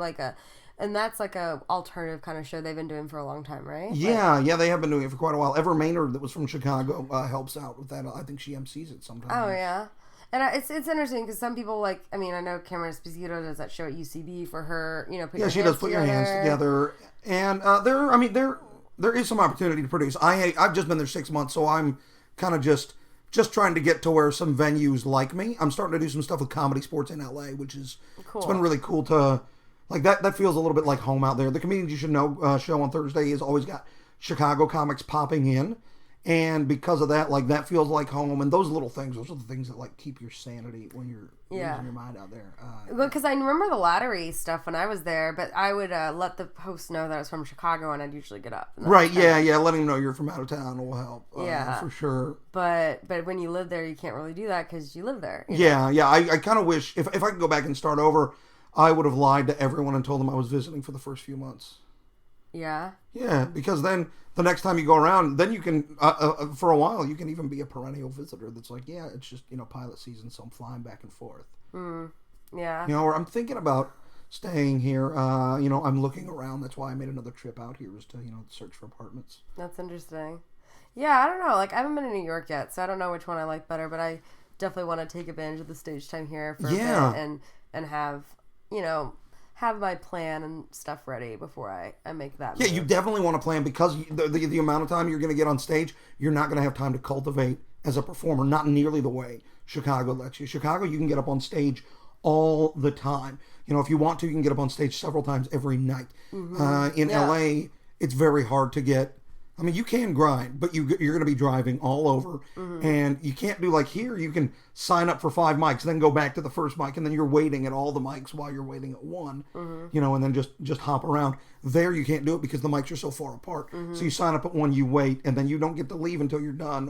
and that's like a alternative kind of show they've been doing for a long time, right? Yeah, they have been doing it for quite a while. Ever Maynard, that was from Chicago, helps out with that. I think she MCs it sometimes. Oh, yeah. And it's interesting because some people I know Cameron Esposito does that show at UCB for her, she does put your hands together. And there is some opportunity to produce. I've just been there 6 months, so I'm kind of just trying to get to where some venues like me. I'm starting to do some stuff with Comedy Sports in LA, which is cool. It's been really cool to like that feels a little bit like home out there. The Comedians You Should Know show on Thursday has always got Chicago comics popping in. And because of that, like, that feels like home. And those are the things that, like, keep your sanity when you're losing your mind out there. Because I remember the lottery stuff when I was there, but I would let the host know that I was from Chicago, and I'd usually get up. Right, yeah. Letting them know you're from out of town will help. For sure. But when you live there, you can't really do that because you live there. Yeah. I kind of wish, if I could go back and start over, I would have lied to everyone and told them I was visiting for the first few months. Yeah? Yeah, because then the next time you go around, then you can, for a while, you can even be a perennial visitor that's like, yeah, it's just, pilot season, so I'm flying back and forth. Yeah. Or I'm thinking about staying here. I'm looking around. That's why I made another trip out here, was to, search for apartments. That's interesting. Yeah, I don't know. Like, I haven't been to New York yet, so I don't know which one I like better, but I definitely want to take advantage of the stage time here for a bit and have, have my plan and stuff ready before I make that move. Yeah, you definitely want to plan because the amount of time you're going to get on stage, you're not going to have time to cultivate as a performer, not nearly the way Chicago lets you. Chicago, you can get up on stage all the time. If you want to, you can get up on stage several times every night. Mm-hmm. In LA, it's very hard to get. I mean, you can grind, but you're going to be driving all over, and you can't do like here. You can sign up for 5 mics, then go back to the first mic, and then you're waiting at all the mics while you're waiting at one, and then just hop around. There, you can't do it because the mics are so far apart. So you sign up at one, you wait, and then you don't get to leave until you're done.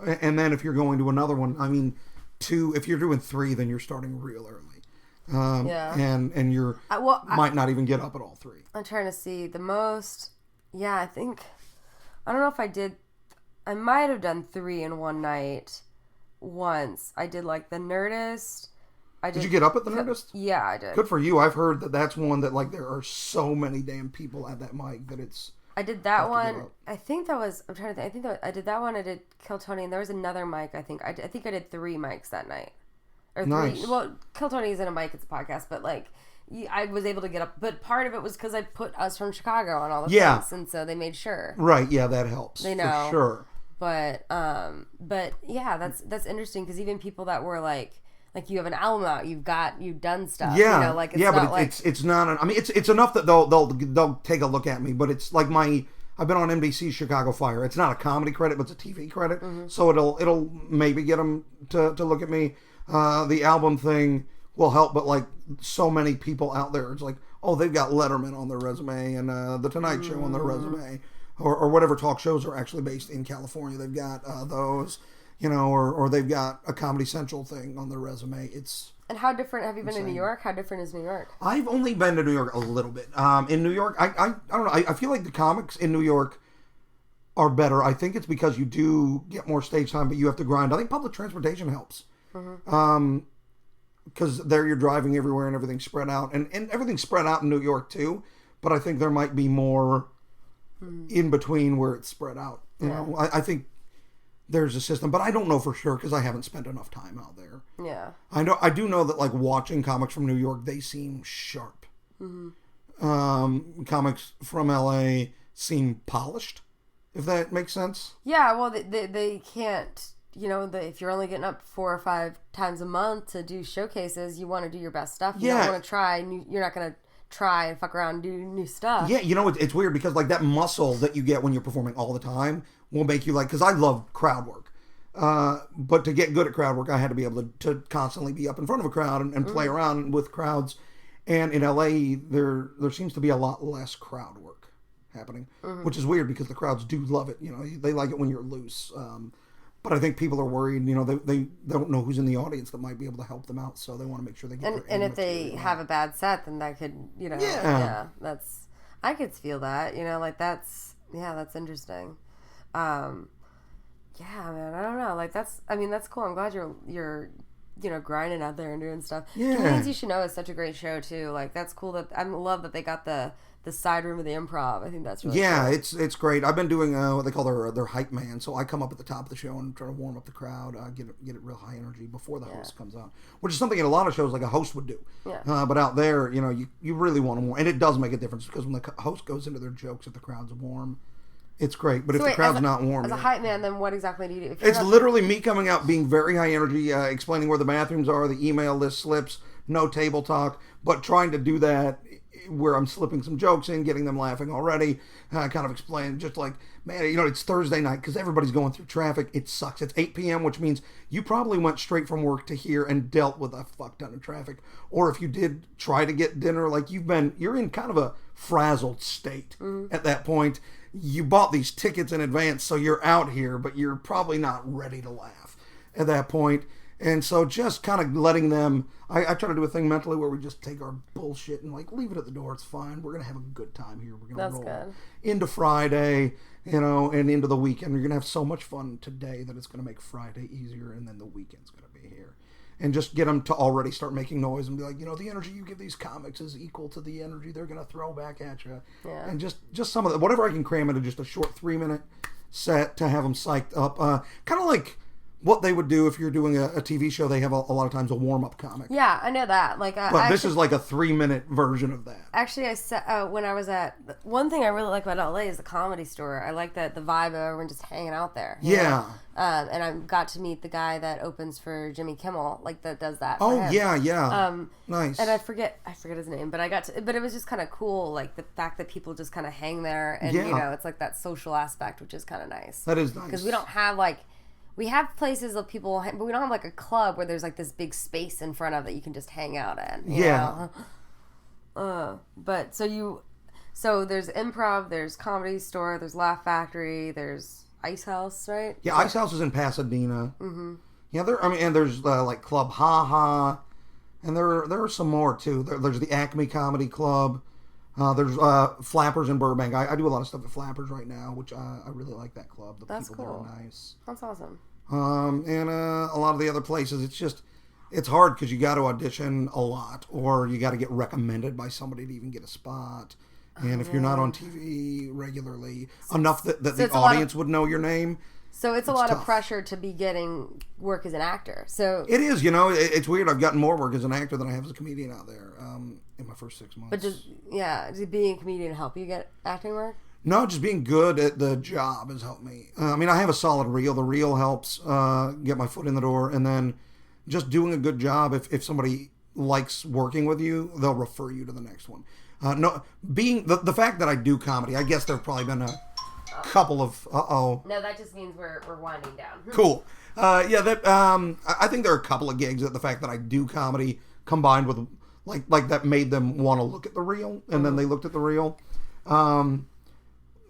And then if you're going to another one, I mean, 2. If you're doing 3, then you're starting real early. and you're might not even get up at all 3. I'm trying to see the most. Yeah, I think I don't know if I did. I might have done 3 in one night. Once I did like the Nerdist. Did you get up at the Nerdist? Yeah, I did. Good for you. I've heard that's one that like there are so many damn people at that mic that it's. I did that one. I think that was. I'm trying to think. I think I did that one. I did Kill Tony, and there was another mic. I think I did 3 mics that night. Or 3. Nice. Well, Kill Tony isn't a mic; it's a podcast. But like, I was able to get up. But part of it was because I put us from Chicago on all the things, and so they made sure. Right. Yeah, that helps. They know for sure. But yeah, that's interesting because even people that were like you have an album out, you've done stuff. Yeah, you know, like it's yeah, not but it's not. I mean, it's enough that they'll take a look at me. But it's like I've been on NBC's Chicago Fire. It's not a comedy credit, but it's a TV credit. Mm-hmm. So it'll maybe get them to look at me. The album thing will help, but like so many people out there, it's like, oh, they've got Letterman on their resume and the Tonight Show on their resume, or whatever talk shows are actually based in California. They've got those. You know, or they've got a Comedy Central thing on their resume. And how different have you been in New York? How different is New York? I've only been to New York a little bit. In New York, I don't know. I feel like the comics in New York are better. I think it's because you do get more stage time, but you have to grind. I think public transportation helps. Because there you're driving everywhere and everything's spread out. And everything's spread out in New York too. But I think there might be more in between where it's spread out. You know, I think there's a system, but I don't know for sure because I haven't spent enough time out there. Yeah, I do know that like watching comics from New York, they seem sharp. Comics from LA seem polished, if that makes sense. Yeah, well, they can't. You know, if you're only getting up 4 or 5 times a month to do showcases, you want to do your best stuff. You don't want to try. You're not going to try and fuck around and do new stuff. Yeah, you know, it's weird because like that muscle that you get when you're performing all the time will make you like, because I love crowd work. But to get good at crowd work, I had to be able to constantly be up in front of a crowd and play around with crowds. And in LA, there seems to be a lot less crowd work happening, which is weird because the crowds do love it. You know, they like it when you're loose. But I think people are worried, you know, they don't know who's in the audience that might be able to help them out, so they want to make sure they get and if they have a bad set, then that could, you know, that's, I could feel that, you know, like that's interesting. Yeah, man, I don't know, like that's cool. I'm glad you're you know, grinding out there and doing stuff. Comedians You Should Know is such a great show too. Like that's cool that I love that they got the side room of the Improv. I think that's really cool. It's great. I've been doing what they call their hype man. So I come up at the top of the show and try to warm up the crowd, get it real high energy before the host comes out, which is something in a lot of shows like a host would do. But out there, you know, you really want them warm, and it does make a difference because when the host goes into their jokes, if the crowd's warm, it's great. But if the crowd's not warm, as a hype man, then what exactly do you do? It's literally me coming out, being very high energy, explaining where the bathrooms are, the email list slips, no table talk, but trying to do that where I'm slipping some jokes in, getting them laughing already, kind of explain, just like, man, you know, it's Thursday night because everybody's going through traffic. It sucks. It's 8 p.m., which means you probably went straight from work to here and dealt with a fuck ton of traffic. Or if you did try to get dinner, like you're in kind of a frazzled state at that point. You bought these tickets in advance, so you're out here, but you're probably not ready to laugh at that point. And so just kind of letting them, I try to do a thing mentally where we just take our bullshit and like leave it at the door. It's fine. We're going to have a good time here. We're going to roll into Friday, you know, and into the weekend. You're going to have so much fun today that it's going to make Friday easier, and then the weekend's going to be here. And just get them to already start making noise and be like, you know, the energy you give these comics is equal to the energy they're going to throw back at you. Yeah. And just some of the, whatever I can cram into just a short 3-minute set to have them psyched up. Kind of like what they would do if you're doing a TV show. They have a lot of times a warm-up comic. Yeah, I know that. Like, but this is like a 3-minute version of that. Actually, I said when I was at, one thing I really like about LA is the Comedy Store. I like that the vibe of everyone just hanging out there. Yeah. And I got to meet the guy that opens for Jimmy Kimmel, like that does that. Oh yeah. Nice. And I forget his name, but but it was just kind of cool, like the fact that people just kind of hang there, and you know, it's like that social aspect, which is kind of nice. That is nice because we don't have like. We have places that people, but we don't have like a club where there's like this big space in front of that you can just hang out in. You know? But so there's Improv, there's Comedy Store, there's Laugh Factory, there's Ice House, right? Yeah, Ice House is in Pasadena. Mm-hmm. Yeah, and there's like Club Ha Ha, And there are some more, too. There's the Acme Comedy Club. There's Flappers in Burbank. I do a lot of stuff at Flappers right now, which I really like that club. The That's people cool. there are nice. That's awesome. And a lot of the other places, it's hard because you got to audition a lot, or you got to get recommended by somebody to even get a spot. And if you're not on TV regularly enough that the audience would know your name. So it's a lot of pressure to be getting work as an actor. So it is, it's weird. I've gotten more work as an actor than I have as a comedian out there in my first 6 months. But does being a comedian help you get acting work? No, just being good at the job has helped me. I mean, I have a solid reel. The reel helps get my foot in the door, and then just doing a good job. If somebody likes working with you, they'll refer you to the next one. Being the fact that I do comedy, I guess there've probably been a couple of No, that just means we're winding down. Cool. I think there are a couple of gigs that the fact that I do comedy combined with like that made them want to look at the reel, and then they looked at the reel.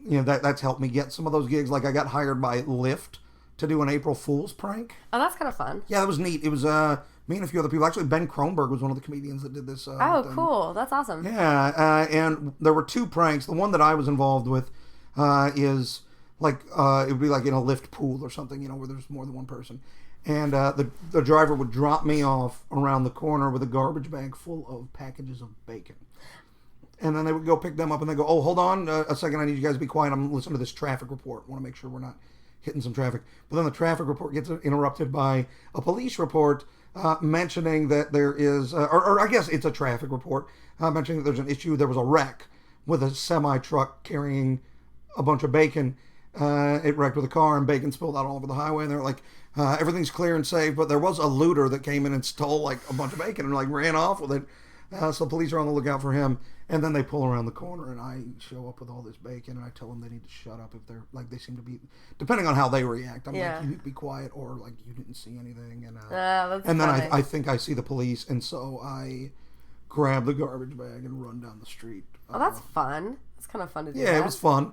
That's helped me get some of those gigs. Like I got hired by Lyft to do an April Fool's prank. Oh, that's kind of fun. Yeah, that was neat. It was me and a few other people. Actually, Ben Kronberg was one of the comedians that did this. Cool. That's awesome. Yeah, and there were 2 pranks. The one that I was involved with is like it would be like in a Lyft pool or something, where there's more than one person. And the driver would drop me off around the corner with a garbage bag full of packages of bacon. And then they would go pick them up and they go, oh, hold on a second, I need you guys to be quiet. I'm listening to this traffic report. I want to make sure we're not hitting some traffic. But then the traffic report gets interrupted by a police report mentioning that there is, or I guess it's a traffic report, mentioning that there's an issue. There was a wreck with a semi-truck carrying a bunch of bacon. It wrecked with a car and bacon spilled out all over the highway. And they're like, everything's clear and safe, but there was a looter that came in and stole like a bunch of bacon and like ran off with it. So police are on the lookout for him. And then they pull around the corner and I show up with all this bacon and I tell them they need to shut up if they're like, they seem to be, depending on how they react. I'm like, you need to be quiet, or like you didn't see anything. And then I think I see the police, and so I grab the garbage bag and run down the street. Oh, that's fun. It's kind of fun to do. Yeah, it was fun.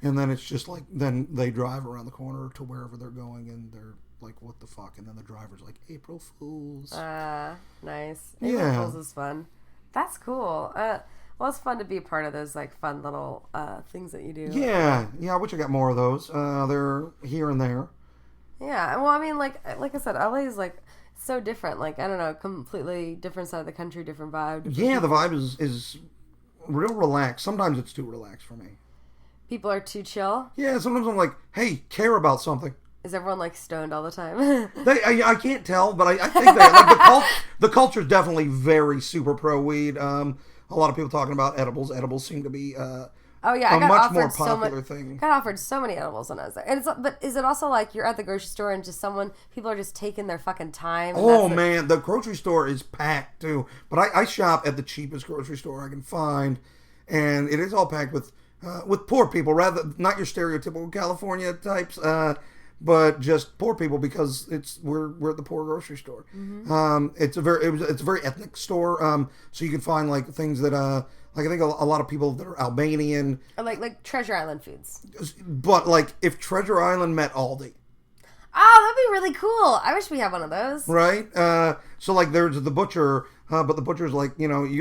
And then it's just like, then they drive around the corner to wherever they're going, and they're like, what the fuck? And then the driver's like, April Fools. Nice. April Fools is fun. That's cool. Well, it's fun to be a part of those like fun little things that you do. Yeah. I wish I got more of those. They're here and there. Yeah. Well, I mean, like I said, LA is like so different. Like, I don't know, completely different side of the country, different vibe. Yeah, the vibe is real relaxed. Sometimes it's too relaxed for me. People are too chill. Yeah, sometimes I'm like, hey, care about something. Is everyone like stoned all the time? I can't tell, but I think that like the culture's definitely very super pro weed. A lot of people talking about edibles. Edibles seem to be a much more popular thing. Got offered so many edibles when I was there. And but is it also like you're at the grocery store and just people are just taking their fucking time? Oh man, the grocery store is packed too. But I shop at the cheapest grocery store I can find, and it is all packed with poor people, rather not your stereotypical California types, but just poor people, because we're at the poor grocery store. Mm-hmm. It's a very ethnic store. So you can find like things that like I think a lot of people that are Albanian, or like Treasure Island foods. But like if Treasure Island met Aldi. Oh, that'd be really cool. I wish we had one of those. Right? So like there's the butcher, but the butcher's like,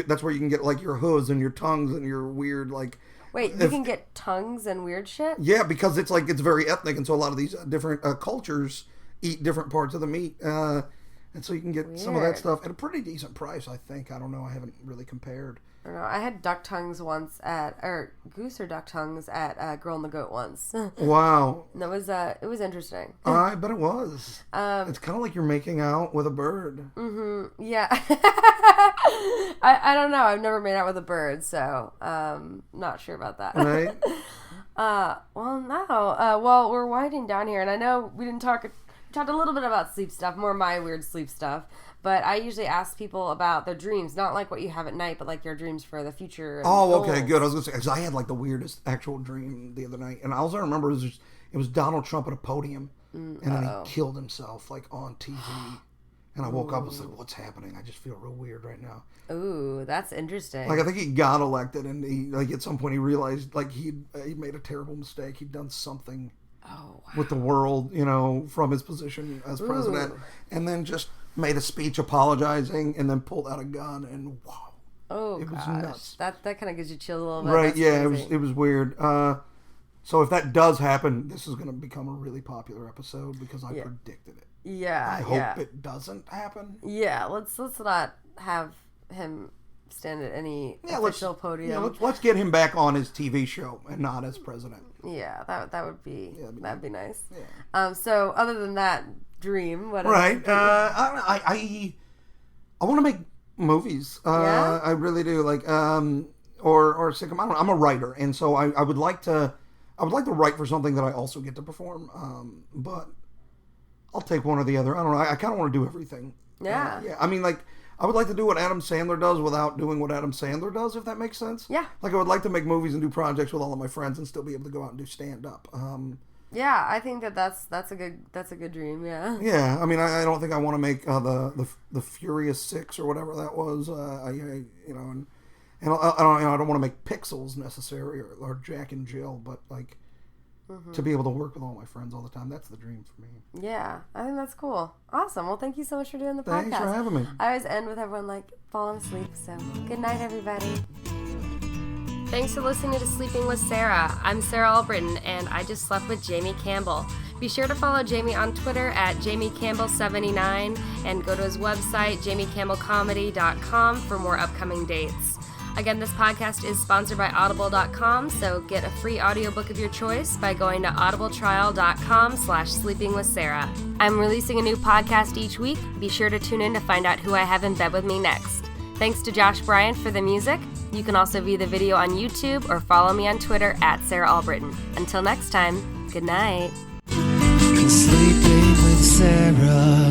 that's where you can get like your hooves and your tongues and your weird like. Wait, you can get tongues and weird shit? Yeah, because it's very ethnic, and so a lot of these different cultures eat different parts of the meat, and so you can get some of that stuff at a pretty decent price, I think. I don't know, I haven't really compared. I don't know. I had duck tongues once goose or duck tongues at Girl and the Goat once. Wow. That was it was interesting. I bet it was. It's kind of like you're making out with a bird. Mm-hmm. Yeah. I don't know. I've never made out with a bird, so not sure about that. Right. Well, no. Well, we're winding down here, and I know we talked a little bit about sleep stuff, more my weird sleep stuff. But I usually ask people about their dreams, not like what you have at night, but like your dreams for the future. And okay, goals. Good. I was going to say, because I had like the weirdest actual dream the other night. And all I remember is it was Donald Trump at a podium, and then he killed himself like on TV. And I woke up and was like, what's happening? I just feel real weird right now. Ooh, that's interesting. Like, I think he got elected, and he, like, at some point he realized, like, he made a terrible mistake. He'd done something with the world, from his position as president. And then just made a speech apologizing, and then pulled out a gun, and wow. Oh, it gosh. was nuts. That kind of gives you chills a little bit. Right, That's yeah, crazy. it was weird. So if that does happen, this is going to become a really popular episode because I predicted it. Yeah, I hope it doesn't happen. Yeah, let's not have him stand at any official podium. Yeah, let's get him back on his TV show and not as president. Yeah, that would be that'd be nice. Yeah. So other than that dream, what? Right. I want to make movies. I really do. Like or sitcom. I don't know. I'm a writer, and so I would like to write for something that I also get to perform. But I'll take one or the other. I don't know. I kind of want to do everything. Yeah. Yeah. I mean, like, I would like to do what Adam Sandler does without doing what Adam Sandler does, if that makes sense. Yeah. Like, I would like to make movies and do projects with all of my friends and still be able to go out and do stand-up. Yeah, I think that's a good dream. Yeah. Yeah. I mean, I don't think I want to make the Furious 6 or whatever that was. And I don't want to make Pixels necessarily or Jack and Jill, but like. To be able to work with all my friends all the time. That's the dream for me. Yeah, I think that's cool. Awesome. Well, thank you so much for doing the podcast. Thanks for having me. I always end with everyone like falling asleep. So good night, everybody. Thanks for listening to Sleeping with Sarah. I'm Sarah Albritton, and I just slept with Jamie Campbell. Be sure to follow Jamie on Twitter at JamieCampbell79 and go to his website, JamieCampbellComedy.com, for more upcoming dates. Again, this podcast is sponsored by Audible.com, so get a free audiobook of your choice by going to audibletrial.com/sleepingwithsarah. I'm releasing a new podcast each week. Be sure to tune in to find out who I have in bed with me next. Thanks to Josh Bryant for the music. You can also view the video on YouTube or follow me on Twitter at Sarah Albritton. Until next time, good night. Sleeping with Sarah.